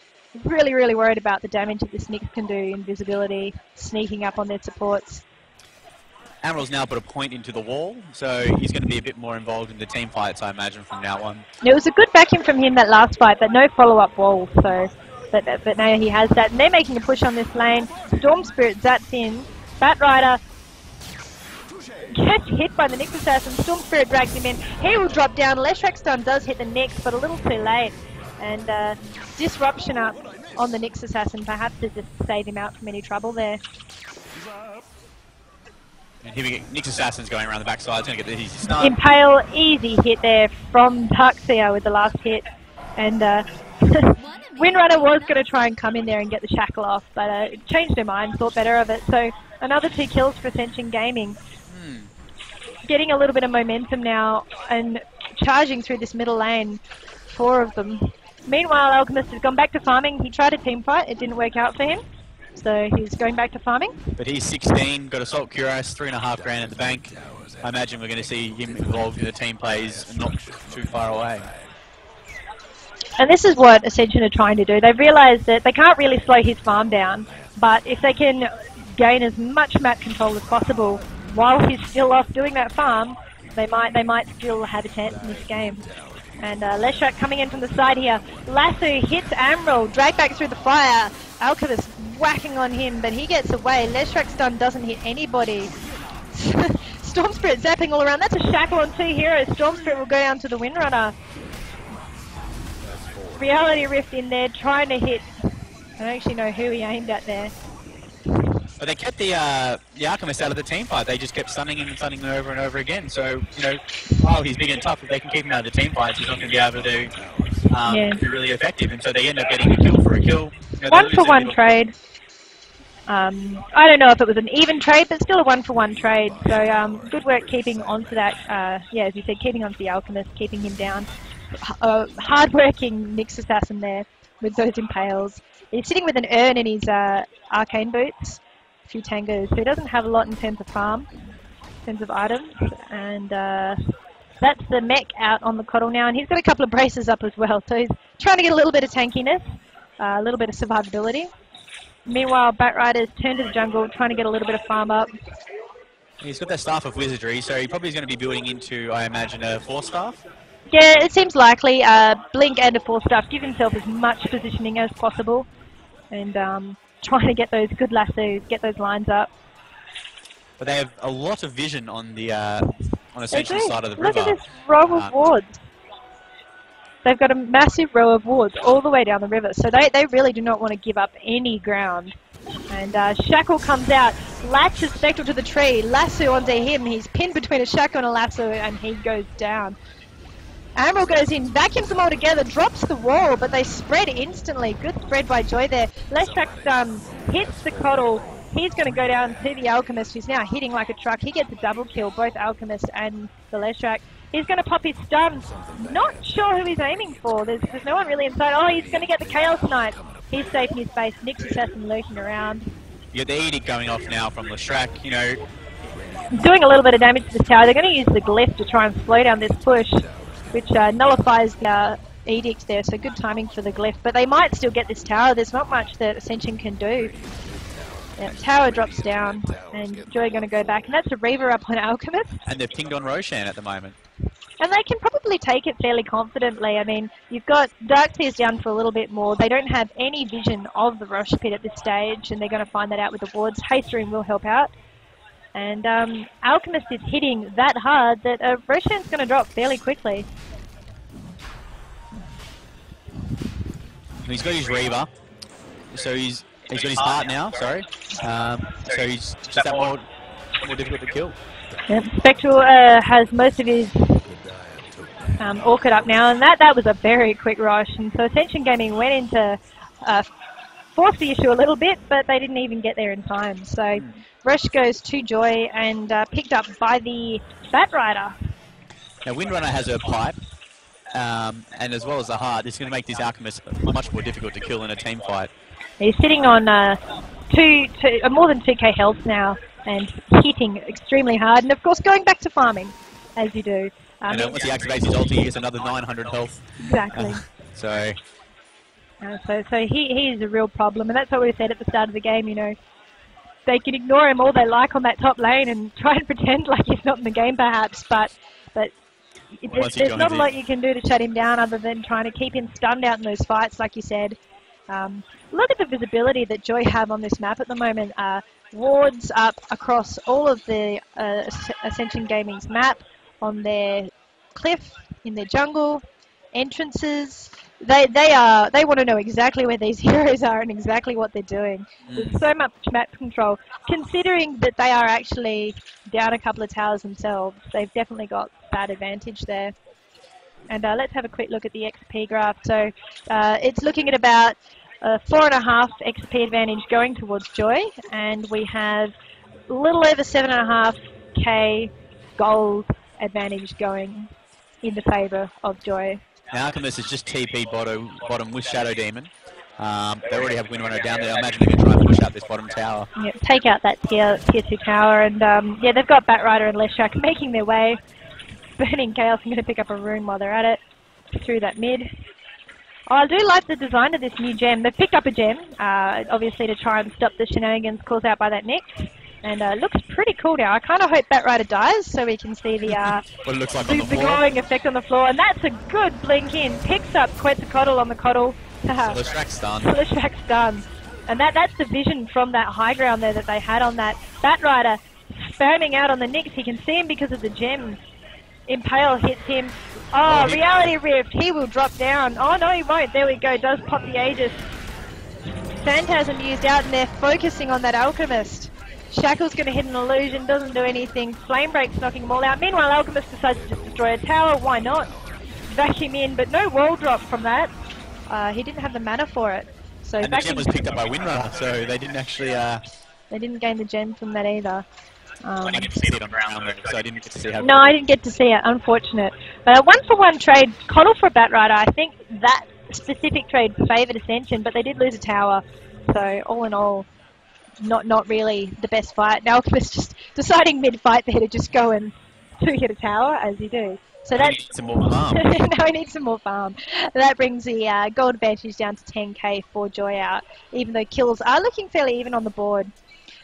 worried about the damage that this Nyx can do. Invisibility, sneaking up on their supports. Admiral's now put a point into the wall, so he's going to be a bit more involved in the team fights, I imagine, from now on. It was a good vacuum from him that last fight, but no follow-up wall, so... But now he has that, and they're making a push on this lane. Storm Spirit zats in. Batrider gets hit by the Nyx Assassin. Storm Spirit drags him in. He will drop down. Leshrak stun does hit the Nyx, but a little too late. And disruption up on the Nyx Assassin, perhaps to just save him out from any trouble there. And here we go. Nyx Assassin's going around the backside. He's going to get the easy stun. Impale, easy hit there from Darkseer with the last hit. And Windrunner was going to try and come in there and get the shackle off, but changed her mind, thought better of it. So another 2 kills for Ascension Gaming. Getting a little bit of momentum now and charging through this middle lane. 4 of them. Meanwhile, Alchemist has gone back to farming. He tried a team fight. It didn't work out for him. So he's going back to farming. But he's 16, got Assault Cuirass, 3.5 grand in the bank. I imagine we're going to see him involved in the team plays not too far away. And this is what Ascension are trying to do. They've realised that they can't really slow his farm down, but if they can gain as much map control as possible while he's still off doing that farm, they might still have a chance in this game. And Leshak coming in from the side here. Lasso hits Amril, drag back through the fire. Alchemist whacking on him, but he gets away. Leshak's stun doesn't hit anybody. Storm Spirit zapping all around. That's a shackle on 2 heroes. Storm Spirit will go down to the Windrunner. Reality Rift in there, trying to hit. I don't actually know who he aimed at there. But they kept the Alchemist out of the team fight. They just kept stunning him and stunning him over and over again. So, you know, while he's big and tough, if they can keep him out of the team fights, he's not going to be able to be really effective. And so they end up getting a kill for a kill. You know, 1-for-1 trade. I don't know if it was an even trade, but still a 1-for-1 trade. So good work keeping onto that. Yeah, as you said, keeping onto the Alchemist, keeping him down. Hard-working Nyx Assassin there with those impales. He's sitting with an urn in his arcane boots. A few tangos, so he doesn't have a lot in terms of farm, in terms of items, and that's the mech out on the Coddle now, and he's got a couple of braces up as well, so he's trying to get a little bit of tankiness, a little bit of survivability. Meanwhile, Batrider's turned to the jungle, trying to get a little bit of farm up. He's got that Staff of Wizardry, so he probably is going to be building into, I imagine, a 4-staff. Yeah, it seems likely. Blink and a 4-staff, give himself as much positioning as possible, and trying to get those good lassos, get those lines up. But they have a lot of vision on the on Ascension side of the Look river. at this row of wards. They've got a massive row of wards all the way down the river, so they really do not want to give up any ground. And Shackle comes out, latches Spectral to the tree, lasso onto him, he's pinned between a Shackle and a lasso, and he goes down. Amril goes in, vacuums them all together, drops the wall, but they spread instantly. Good spread by Joy there. Leshak hits the Coddle. He's going to go down to the Alchemist, who's now hitting like a truck. He gets a double kill, both Alchemist and the Leshak. He's going to pop his stun. Not sure who he's aiming for. There's no one really inside. Oh, he's going to get the Chaos Knight. He's safe in his space. Nyx Assassin lurking around. You got the Edict going off now from Leshak, you know. Doing a little bit of damage to this tower. They're going to use the Glyph to try and slow down this push, which nullifies the Edict there, so good timing for the Glyph. But they might still get this tower. There's not much that Ascension can do. Yeah, tower drops down, and Joy going to go back. And that's a Reaver up on Alchemist. And they've pinged on Roshan at the moment. And they can probably take it fairly confidently. I mean, you've got Darkseer's down for a little bit more. They don't have any vision of the Rosh Pit at this stage, and they're going to find that out with the wards. Haste Room will help out. And Alchemist is hitting that hard that Roshan's going to drop fairly quickly. He's got his Reaver, so he's got his heart now, sorry. So he's just that more difficult to kill. Yep. Spectral has most of his Orchid up now, and that was a very quick rush. And so Ascension Gaming went into force the issue a little bit, but they didn't even get there in time. So Rush goes to Joy and picked up by the Batrider. Now Windrunner has her pipe, and as well as the heart, it's going to make this Alchemist much more difficult to kill in a team fight. He's sitting on more than 2k health now, and hitting extremely hard, and of course going back to farming, as you do. And once he activates his ulti, he gets another 900 health. Exactly. So he is a real problem, and that's what we said at the start of the game, you know. They can ignore him all they like on that top lane and try and pretend like he's not in the game perhaps, but there's not a lot you can do to shut him down other than trying to keep him stunned out in those fights, like you said. Look at the visibility that Joy have on this map at the moment. Wards up across all of the Ascension Gaming's map, on their cliff, in their jungle, entrances. They want to know exactly where these heroes are and exactly what they're doing. There's so much map control. Considering that they are actually down a couple of towers themselves, they've definitely got that advantage there. And let's have a quick look at the XP graph. So it's looking at about 4.5 XP advantage going towards Joy, and we have a little over 7.5k gold advantage going in the favour of Joy. Now Alchemist is just TP bottom with Shadow Demon. They already have Windrunner down there. I imagine they're going to try and push out this bottom tower. Yeah, take out that tier 2 tower, and yeah, they've got Batrider and Leshrac making their way. Burning Chaos, I'm going to pick up a rune while they're at it, through that mid. Oh, I do like the design of this new gem. They've picked up a gem, obviously to try and stop the shenanigans caused out by that Nyx. And it looks pretty cool now. I kind of hope Batrider dies so we can see the what it looks like on the glowing effect on the floor. And that's a good blink in. Picks up Quetzalcoatl on the Coddle. Leshrac's done. Leshrac's done. And that's the vision from that high ground there that they had on that. Batrider spamming out on the Nyx. He can see him because of the gems. Impale hits him. Oh, Reality Rift. He will drop down. Oh, no, he won't. There we go. Does pop the Aegis. Phantasm used out, and they're focusing on that Alchemist. Shackle's going to hit an illusion. Doesn't do anything. Flame Break's knocking them all out. Meanwhile, Alchemist decides to just destroy a tower. Why not? Vacuum in, but no wall drop from that. He didn't have the mana for it. So and the gem was picked up by Windrunner, so they didn't actually... They didn't gain the gem from that either. I didn't see it on ground, so I didn't get to see how... No, I didn't get to see it. Unfortunate. But a 1-for-1 trade, Coddle for Batrider. I think that specific trade favoured Ascension, but they did lose a tower. So all in all, not really the best fight. Now Alchemist just deciding mid-fight there to just go and two-hit a tower, as you do. So that's... Need some more farm. Now we need some more farm. That brings the gold advantage down to 10k for Joy out, even though kills are looking fairly even on the board.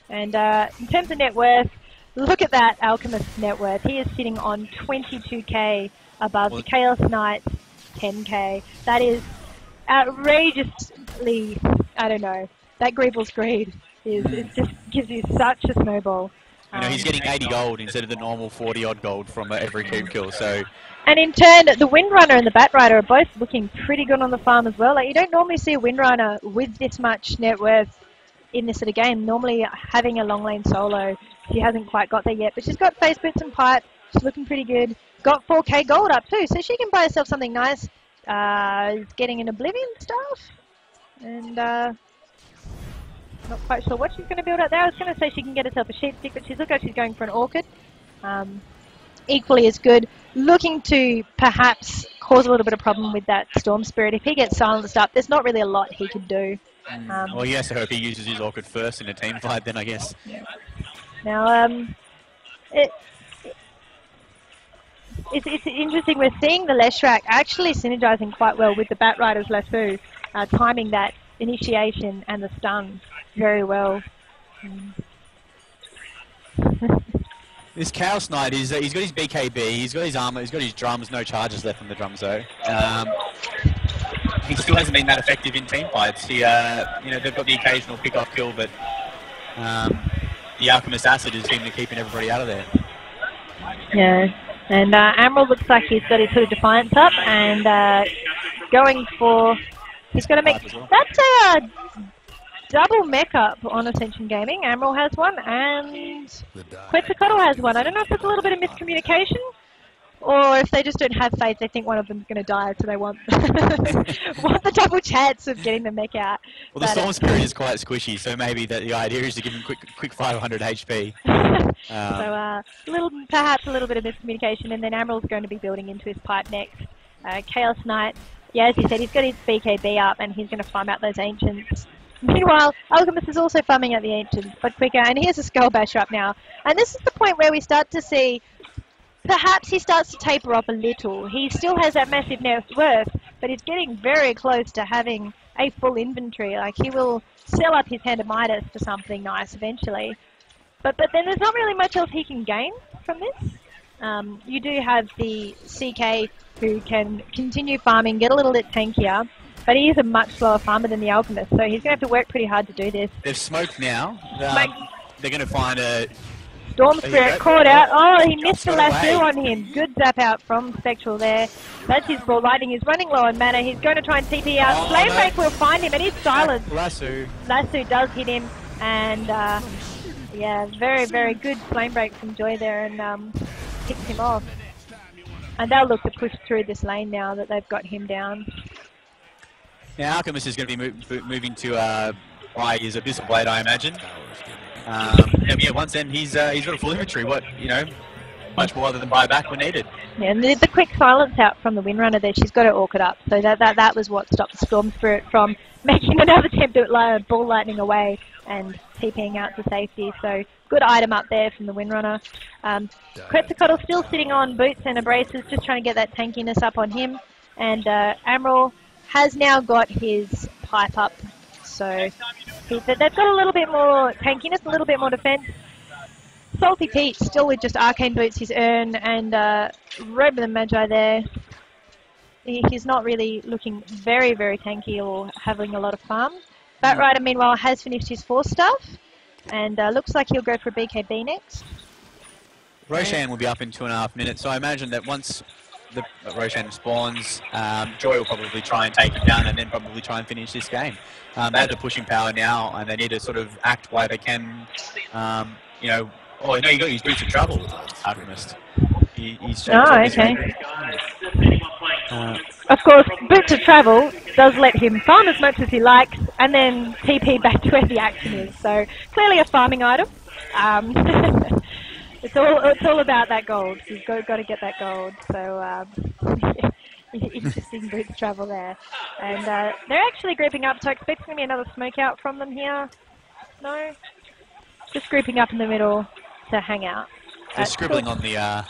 And in terms of net worth, look at that Alchemist net worth. He is sitting on 22k above the Chaos Knight's 10k. That is outrageously, I don't know, that Greevil's greed it just gives you such a snowball. You know, he's getting 80 gold instead of the normal 40 odd gold from every creep kill, so... And in turn, the Windrunner and the Batrider are both looking pretty good on the farm as well. Like, you don't normally see a Windrunner with this much net worth in this sort of game. Normally having a long lane solo, she hasn't quite got there yet, but she's got face boots and pipe. She's looking pretty good. Got 4k gold up too, so she can buy herself something nice. Getting an Oblivion staff, and not quite sure what she's going to build out there. I was going to say she can get herself a sheep stick, but she looks like she's going for an orchid. Equally as good. Looking to perhaps cause a little bit of problem with that Storm Spirit. If he gets silenced up, there's not really a lot he can do. Well, he has to hope he uses his orchid first in a team fight, then I guess. Yeah. Now, it's interesting. We're seeing the Leshrac actually synergizing quite well with the Batrider's lasso, timing that initiation and the stun very well. This Chaos Knight, he's got his BKB, he's got his armor, he's got his drums, no charges left from the drums though. He still hasn't been that effective in team fights. He, you know, they've got the occasional pick-off kill, but the Alchemist Acid is keeping everybody out of there. Yeah, and Admiral looks like he's got his sort of Defiance up and going for... He's going to make... That's a double mech up on Ascension Gaming. Admiral has one and Quetzalcoatl has one. I don't know if there's a little bit of miscommunication or if they just don't have faith. They think one of them's going to die, so they want want the double chance of getting the mech out. Well, the Storm Spirit is quite squishy, so maybe the idea is to give him quick 500 HP. So perhaps a little bit of miscommunication, and then Admiral's going to be building into his pipe next. Chaos Knight, yeah, as he said, he's got his BKB up and he's going to farm out those Ancients. Meanwhile, Alchemist is also farming out the Ancients, but quicker, and here's a Skull Basher up now. And this is the point where we start to see, perhaps he starts to taper off a little. He still has that massive net worth, but he's getting very close to having a full inventory. Like, he will sell up his Hand of Midas for something nice eventually. But then there's not really much else he can gain from this. You do have the CK who can continue farming, get a little bit tankier, but he is a much slower farmer than the Alchemist, so he's going to have to work pretty hard to do this. They've smoked now. They're going to find a... Storm Spirit caught out. Oh, he missed the lasso on him. Good zap out from Spectral there. That's his Brawl Lightning. He's running low on mana. He's going to try and TP out. Flame Break will find him, and he's silenced. Lasso Does hit him, and yeah, very, very good Flame Break from Joy there, and picks him off. And they'll look to push through this lane now that they've got him down. Now Alchemist is going to be moving to buy his Abyssal Blade, I imagine. Yeah, once then he's got a full inventory. Much more than buy back when needed. Yeah, and the quick silence out from the Windrunner there. She's got her Orchid up, so that was what stopped the Storm Spirit from making another attempt at ball lightning away and TPing out to safety. So good item up there from the Windrunner. Quetzalcoatl still sitting on boots and abrasives, just trying to get that tankiness up on him. And Admiral has now got his pipe up. So they've got a little bit more tankiness, a little bit more defense. Salty Pete still with just Arcane Boots, his Urn, and Robe of the Magi there. He's not really looking very, very tanky or having a lot of farm. Batrider, meanwhile, has finished his 4-staff, and looks like he'll go for a BKB next. Roshan will be up in 2.5 minutes, so I imagine that once the Roshan spawns, Joy will probably try and take him down and then probably try and finish this game. They have the pushing power now, and they need to sort of act while they can, you know. Oh, no, he got his boots of travel, Alchemist. He's okay. Of course, boots of travel does let him farm as much as he likes and then TP back to where the action is. So clearly a farming item. It's all about that gold. You've got to get that gold. So interesting boots travel there. And they're actually grouping up, so I expect going to be another smoke out from them here. No, just grouping up in the middle to hang out. They're scribbling on the.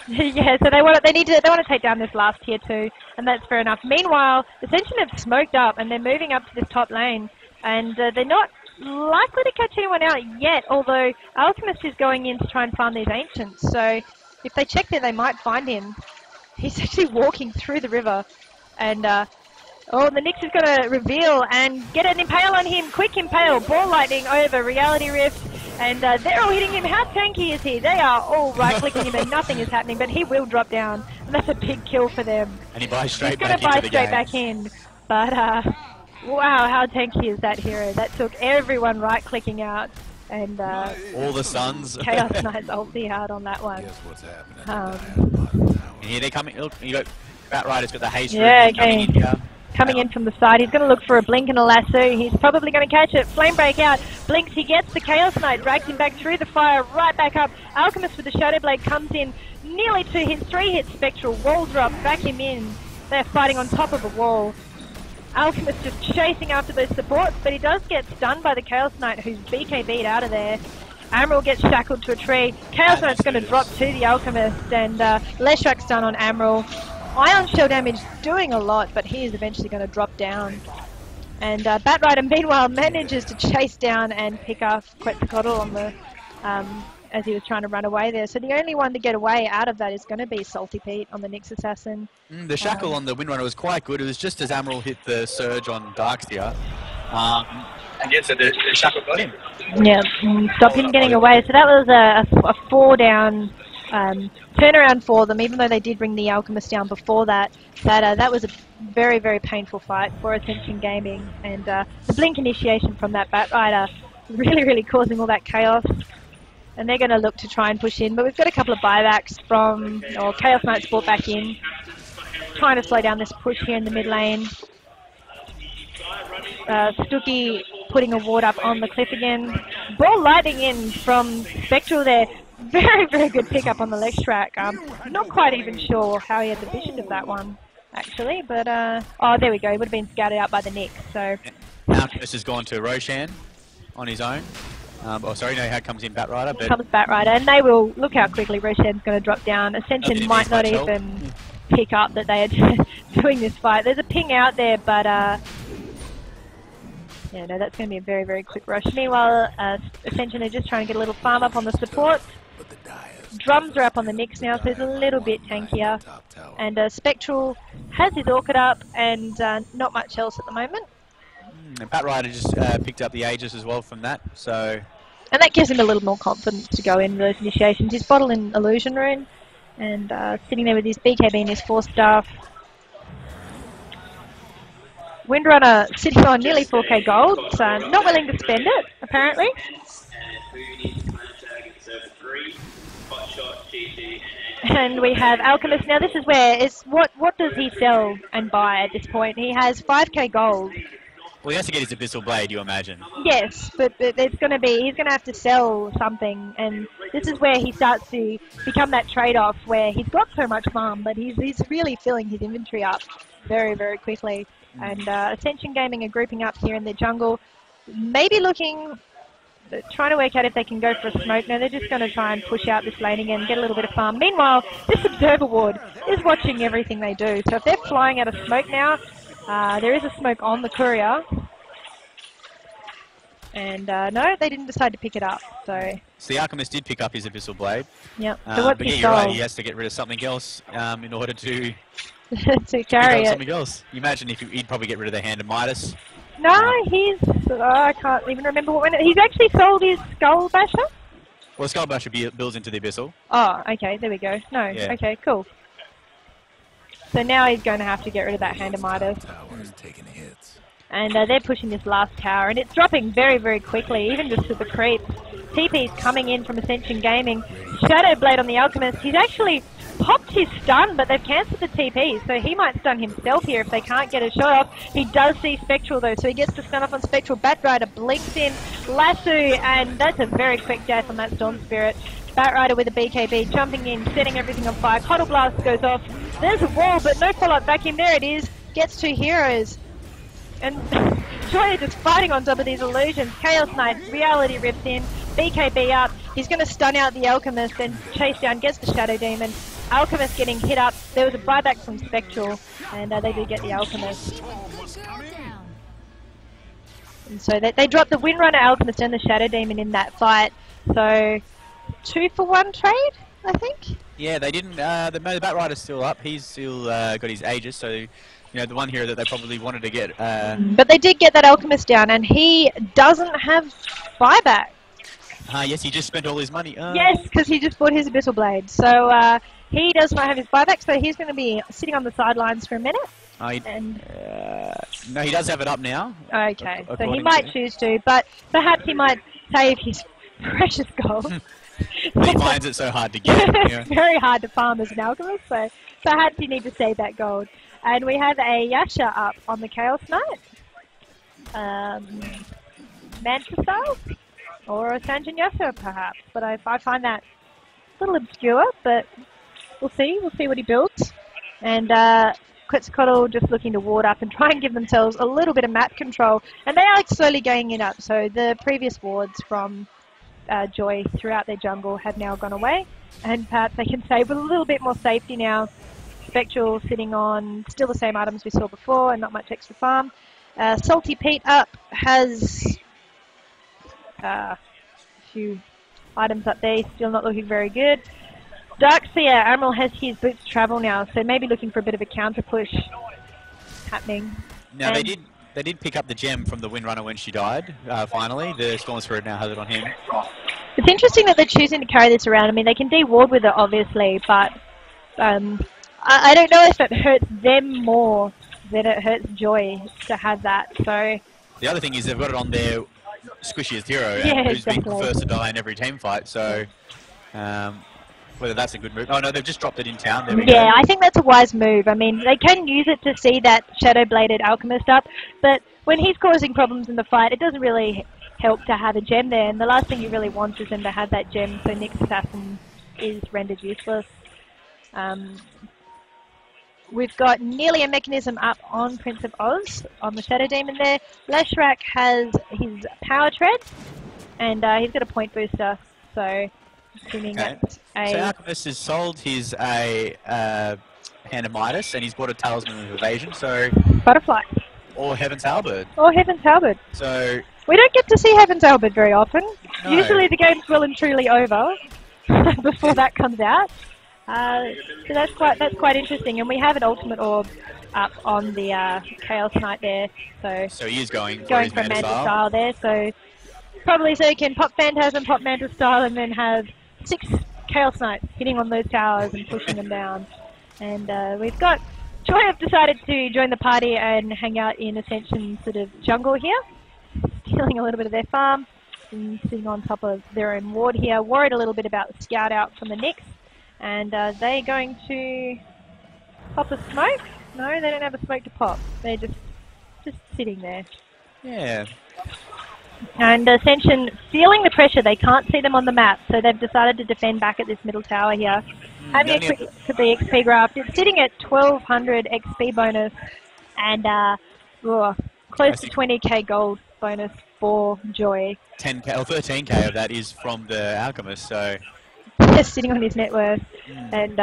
Yeah, so they want to take down this last tier 2, and that's fair enough. Meanwhile, Ascension have smoked up and they're moving up to this top lane, and they're not likely to catch anyone out yet. Although Alchemist is going in to try and find these ancients, so if they check there, they might find him. He's actually walking through the river, and the Nyx is going to reveal and get an impale on him. Quick impale, ball lightning over Reality Rift. And they're all hitting him. How tanky is he? They are all right-clicking him and nothing is happening, but he will drop down. And that's a big kill for them. And he buys straight back into the game. He's going to buy straight back in. But, wow, how tanky is that hero? That took everyone right-clicking out. And all the suns. Chaos Knight's ulti hard on that one. Here they come in. Look, you got Batrider's got the haste. Yeah, okay. Coming in from the side, he's going to look for a blink and a lasso. He's probably going to catch it. Flame break out. Blinks, he gets the Chaos Knight. Drags him back through the fire, right back up. Alchemist with the Shadow Blade comes in nearly to his 3-hit Spectral. Wall drop, back him in. They're fighting on top of a wall. Alchemist just chasing after those supports, but he does get stunned by the Chaos Knight, who's BKB'd out of there. Admiral gets shackled to a tree. Chaos Knight's going to drop to the Alchemist, and Leshrak's done on Admiral. Ion Shell damage doing a lot, but he is eventually going to drop down. And Batrider, meanwhile, manages to chase down and pick up Quetzalcoatl on the, as he was trying to run away there. So the only one to get away out of that is going to be Salty Pete on the Nyx Assassin. The shackle on the Windrunner was quite good. It was just as Admiral hit the surge on Darkseer. And yes, so the shackle got him. Yeah, stopped him getting away. So that was a 4-down turnaround for them, even though they did bring the Alchemist down before that. That was a very, very painful fight for Ascension Gaming, and the blink initiation from that Batrider really, really causing all that chaos. And they're going to look to try and push in, but we've got a couple of buybacks from, or Chaos Knight's brought back in, trying to slow down this push here in the mid lane. Stucky putting a ward up on the cliff again. Ball lightning in from Spectral there. Very, very good pickup on the Leshrak. Not quite even sure how he had the vision of that one, actually, but oh, there we go. He would have been scouted out by the Nyx. So Alchemist has gone to Roshan on his own. Oh, sorry, no, how comes in Batrider? But comes Batrider, and they will look how quickly Roshan's going to drop down. Ascension might not even pick up that they are doing this fight. There's a ping out there, but yeah, no, that's going to be a very, very quick rush. Meanwhile, Ascension are just trying to get a little farm up on the support. Drums are up on the Nyx now, so it's a little bit tankier. And Spectral has his Orchid up, and not much else at the moment. And Batrider just picked up the Aegis as well from that, so... And that gives him a little more confidence to go in those initiations. He's bottled in Illusion Rune, and sitting there with his BKB and his 4-staff. Windrunner sitting on nearly 4k gold, so not willing to spend it, apparently. And we have Alchemist. Now this is where, what does he sell and buy at this point? He has 5k gold. Well, he has to get his Abyssal Blade, you imagine. Yes, but he's going to have to sell something, and this is where he starts to become that trade-off where he's got so much farm, but he's really filling his inventory up very, very quickly. And Ascension Gaming are grouping up here in the jungle, maybe trying to work out if they can go for a smoke. No, they're just going to try and push out this lane again, get a little bit of farm. Meanwhile, this observer ward is watching everything they do. So if they're flying out of smoke now, there is a smoke on the courier. And no, they didn't decide to pick it up. So the Alchemist did pick up his Abyssal Blade. Yep. So what's but his yeah, you're right, goal? he has to get rid of something else in order to to carry it. something else. You imagine if he'd probably get rid of the Hand of Midas. No, I can't even remember what he's actually sold his Skull Basher. Well, Skull Basher builds into the Abyssal. Oh, okay, there we go. No, Yeah. okay, cool. So now he's going to have to get rid of that Hand of Midas. And they're pushing this last tower, and it's dropping very, very quickly, even just with the creeps. TP's coming in from Ascension Gaming. Shadow Blade on the Alchemist. He's actually popped his stun, but they've cancelled the TP, so he might stun himself here if they can't get a shot off. He does see Spectral though, so he gets to stun off on Spectral. Batrider blinks in, lasso, and that's a very quick death on that Storm Spirit. Batrider with a BKB, jumping in, setting everything on fire. Coddle Blast goes off. There's a wall, but no follow-up back in. There it is. Gets 2 heroes. And Joy just fighting on top of these illusions. Chaos Knight, Reality rips in, BKB up. He's going to stun out the Alchemist and chase down, gets the Shadow Demon. Alchemist getting hit up. There was a buyback from Spectral, and they do get the Alchemist. And so they dropped the Windrunner Alchemist and the Shadow Demon in that fight. So 2-for-1 trade, I think? Yeah, they didn't. The Batrider's still up. He's still got his Aegis, so you know the one hero that they probably wanted to get. But they did get that Alchemist down, and he doesn't have buyback. Yes, he just spent all his money. Yes, because he just bought his Abyssal Blade. So he does not have his buyback, so he's going to be sitting on the sidelines for a minute. No, he does have it up now. Okay, so he might choose to, but perhaps he might save his precious gold. But he finds it so hard to get. It's very hard to farm as an alchemist, so perhaps you need to save that gold. And we have a Yasha up on the Chaos Knight. Mantra style? Or a Sanjin Yasha, perhaps. But I find that a little obscure, but we'll see. We'll see what he builds. And Quetzalcoatl just looking to ward up and try and give themselves a little bit of map control. And they are slowly gaining it up. So the previous wards from Joy throughout their jungle have now gone away. And perhaps they can save with a little bit more safety now. Spectral sitting on still the same items we saw before and not much extra farm. Salty Pete up has a few items up there, still not looking very good. Darkseer Admiral has his boots to travel now, so maybe looking for a bit of a counter push happening. Now they did pick up the gem from the Windrunner when she died. Finally, the Storm Spirit now has it on him. It's interesting that they're choosing to carry this around. I mean, they can de-ward with it, obviously, but I don't know if it hurts them more than it hurts Joy to have that. So the other thing is they've got it on their squishiest hero, yeah, who's been exactly. the first to die in every team fight. So whether that's a good move. Oh no, they've just dropped it in town. There we go. I think that's a wise move. I mean, they can use it to see that Shadow-Bladed Alchemist up, but when he's causing problems in the fight, it doesn't really help to have a gem there, and the last thing you really want is them to have that gem, so Nyx Assassin is rendered useless. We've got nearly a mechanism up on Prince of Oz, on the Shadow Demon there. Leshrac has his Power Tread, and he's got a point booster, so assuming that's So Alchemist has sold his Hand of Midas, and he's bought a Talisman of Evasion, so... Butterfly. Or Heaven's Halberd. Or Heaven's Halberd. So... We don't get to see Heaven's Halberd very often. No. Usually the game's well and truly over before that comes out. So that's quite interesting, and we have an Ultimate Orb up on the Chaos Knight there. So he is going for his Mantle style. Style there. So probably so he can pop Phantasm, pop Mantle Style, and then have 6 Chaos Knights hitting on those towers and pushing them down. And we've got Joy have decided to join the party and hang out in Ascension sort of jungle here, stealing a little bit of their farm and sitting on top of their own ward here. Worried a little bit about the scout out from the Nyx. And they're going to pop a smoke? No, they don't have a smoke to pop. They're just sitting there. Yeah. And Ascension feeling the pressure. They can't see them on the map, so they've decided to defend back at this middle tower here. Having a quick look at the XP graph, it's sitting at 1200 XP bonus, and Oh, close to 20k gold bonus for Joy. 10k or 13k of that is from the Alchemist, so Just sitting on his net worth. And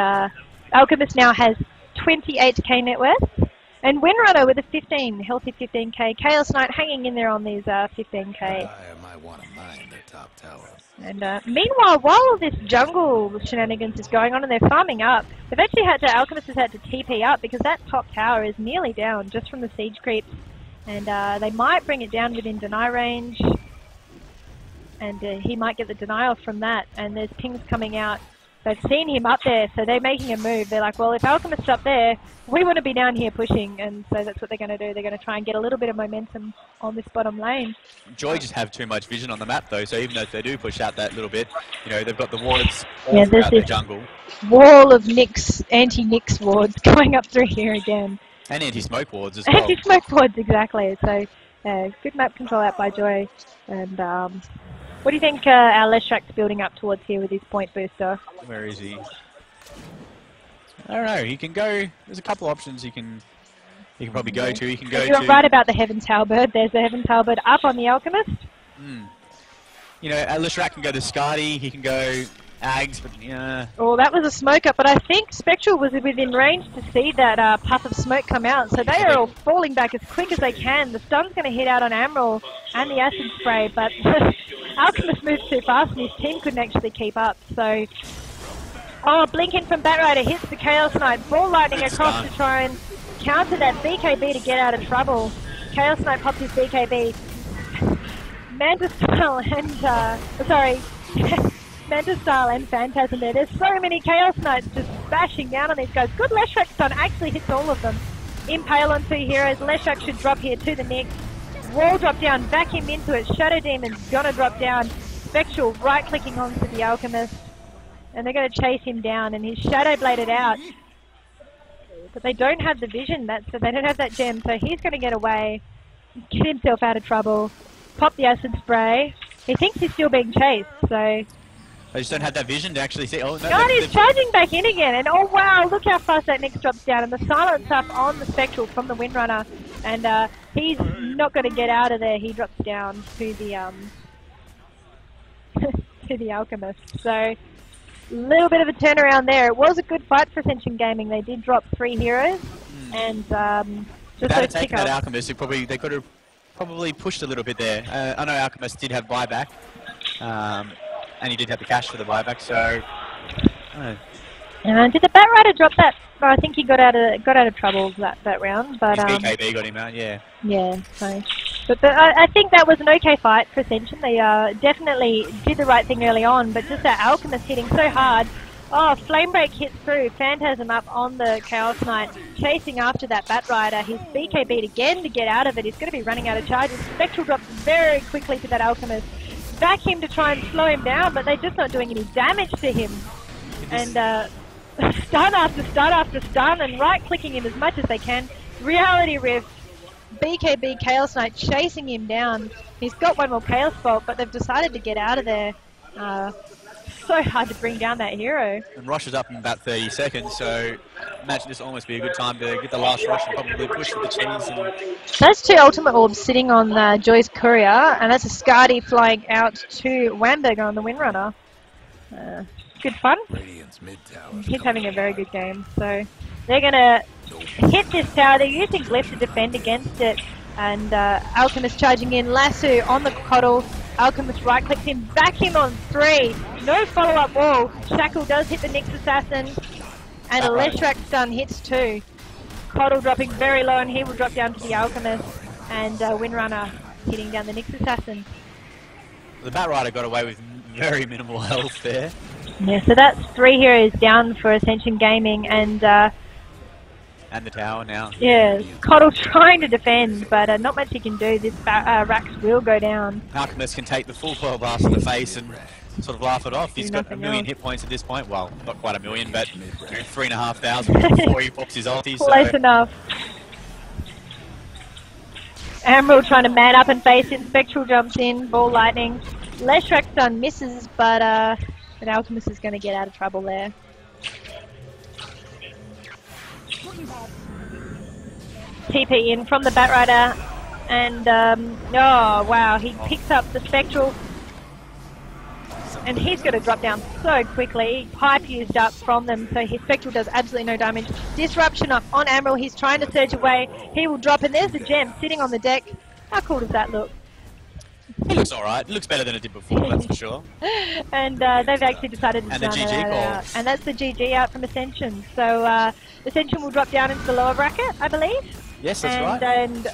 Alchemist now has 28k net worth. And Windrunner with a healthy 15k. Chaos Knight hanging in there on these 15k. I might want to mine the top tower. And meanwhile, while all this jungle shenanigans is going on and they're farming up, they've actually had to, Alchemist has had to TP up because that top tower is nearly down just from the siege creeps. And they might bring it down within deny range. And he might get the denial from that. And there's pings coming out. They've seen him up there, so they're making a move. They're like, well, if Alchemist's up there, we want to be down here pushing. And so that's what they're going to do. They're going to try and get a little bit of momentum on this bottom lane. Joy just have too much vision on the map, though. So even though if they do push out that little bit, you know, they've got the wards all throughout the jungle. Wall of Nyx, anti-Nyx wards going up through here again. And anti-smoke wards as well. Anti-smoke wards, exactly. So good map control out by Joy. And what do you think our Leshrak's building up towards here with his point booster? Where is he? I don't know. He can go. There's a couple options he can probably go to. He can go You're right about the Heaven's Halberd. There's the Heaven's Halberd up on the Alchemist. You know, Leshrak can go to Skadi. He can go Ags, but yeah. Oh, that was a smoke up, but I think Spectral was within range to see that puff of smoke come out. So they are all falling back as quick as they can. The stun's going to hit out on Admiral and the acid spray, but Alchemist moved too fast and his team couldn't actually keep up. So, Blinking from Batrider hits the Chaos Knight. Ball lightning across to try and counter that BKB to get out of trouble. Chaos Knight pops his BKB. Manta Style and, Manta Style and Phantasm there. There's so many Chaos Knights just bashing down on these guys. Good Leshrak stun actually hits all of them. Impale on 2 heroes. Leshrak should drop here to the Nyx. Wall drop down, back him into it. Shadow Demon's gonna drop down. Spectral right clicking onto the Alchemist. And they're gonna chase him down and he's Shadow Bladed out. But they don't have the vision, so they don't have that gem, so he's gonna get away. Get himself out of trouble. Pop the acid spray. He thinks he's still being chased, so... They just don't have that vision to actually see. Oh, no, God, he's charging back in again, and oh wow, look how fast that Nyx drops down, and the silence up on the Spectral from the Windrunner, and he's not going to get out of there. He drops down to the to the Alchemist. So a little bit of a turnaround there. It was a good fight for Ascension Gaming. They did drop 3 heroes, and just without taking that Alchemist, they could have probably pushed a little bit there. I know Alchemist did have buyback. And he did have the cash for the buyback, so... did the Batrider drop that? Oh, I think he got out of trouble that round, but... His BKB got him out, yeah. Yeah, so... But I think that was an okay fight for Ascension. They definitely did the right thing early on, but just that Alchemist hitting so hard. Oh, Flame Break hits through. Phantasm up on the Chaos Knight, chasing after that Batrider. He's BKB'd again to get out of it. He's going to be running out of charges. Spectral drops very quickly to that Alchemist. Back him to try and slow him down, but they're just not doing any damage to him. And stun after stun after stun, and right-clicking him as much as they can. Reality Rift, BKB Chaos Knight chasing him down. He's got one more Chaos Bolt, but they've decided to get out of there. So hard to bring down that hero. And Rush is up in about 30 seconds, so imagine this will almost be a good time to get the last Rush and probably push for the cheese. And... That's 2 Ultimate Orbs sitting on Joy's Courier, and that's a Skadi flying out to Wamberger on the Windrunner. Good fun. He's having a very good game. So they're going to hit this tower. They're using Glyph to defend against it, and Alchemist charging in. Lasso on the Coddle. Alchemist right-clicks him, back him on 3. No follow-up wall. Shackle does hit the Nyx Assassin, and a Leshrak stun hits 2. Coddle dropping very low, and he will drop down to the Alchemist, and Windrunner hitting down the Nyx Assassin. The Batrider got away with very minimal health there. Yeah, so that's 3 heroes down for Ascension Gaming, and the tower now. Yeah, Coddle trying to defend, but not much he can do. This Rax will go down. Alchemist can take the full 12 blast in the face and sort of laugh it off. He's got 1 million hit points at this point. Well, not quite 1 million, but 3,500 before he pops his ulti. Close enough. Emerald trying to man up and face it. Spectral jumps in, ball lightning. Leshrak stun misses, but an Alchemist is going to get out of trouble there. TP in from the Batrider, and oh wow, he picks up the Spectral, and he's going to drop down so quickly. Pipe used up from them, so his Spectral does absolutely no damage. Disruption up on Admiral, he's trying to surge away. He will drop, and there's the gem sitting on the deck. How cool does that look? It looks alright. It looks better than it did before, that's for sure. And they've actually decided to And the run GG that call. out. And that's the GG out from Ascension. So Ascension will drop down into the lower bracket, I believe. Yes, that's right.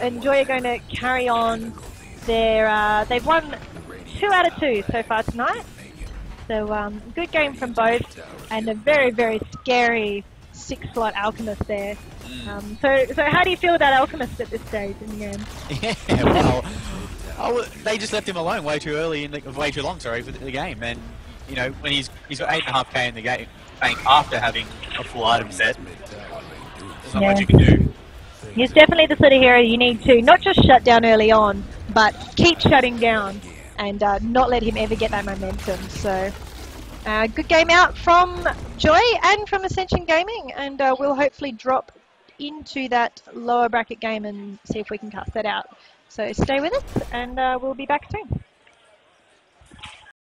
And Joy are going to carry on their... they've won 2 out of 2 so far tonight. So good game from both. And a very, very scary 6-slot Alchemist there. So how do you feel about Alchemist at this stage in the game? Yeah, well... they just left him alone way too early, way too long, sorry, for the game. And, you know, when he's got 8.5k in the game bank after having a full item set, there's not much you can do. He's definitely the sort of hero you need to not just shut down early on, but keep shutting down and not let him ever get that momentum. So, good game out from Joy and from Ascension Gaming, and we'll hopefully drop into that lower bracket game and see if we can cast that out. So stay with us, and we'll be back soon.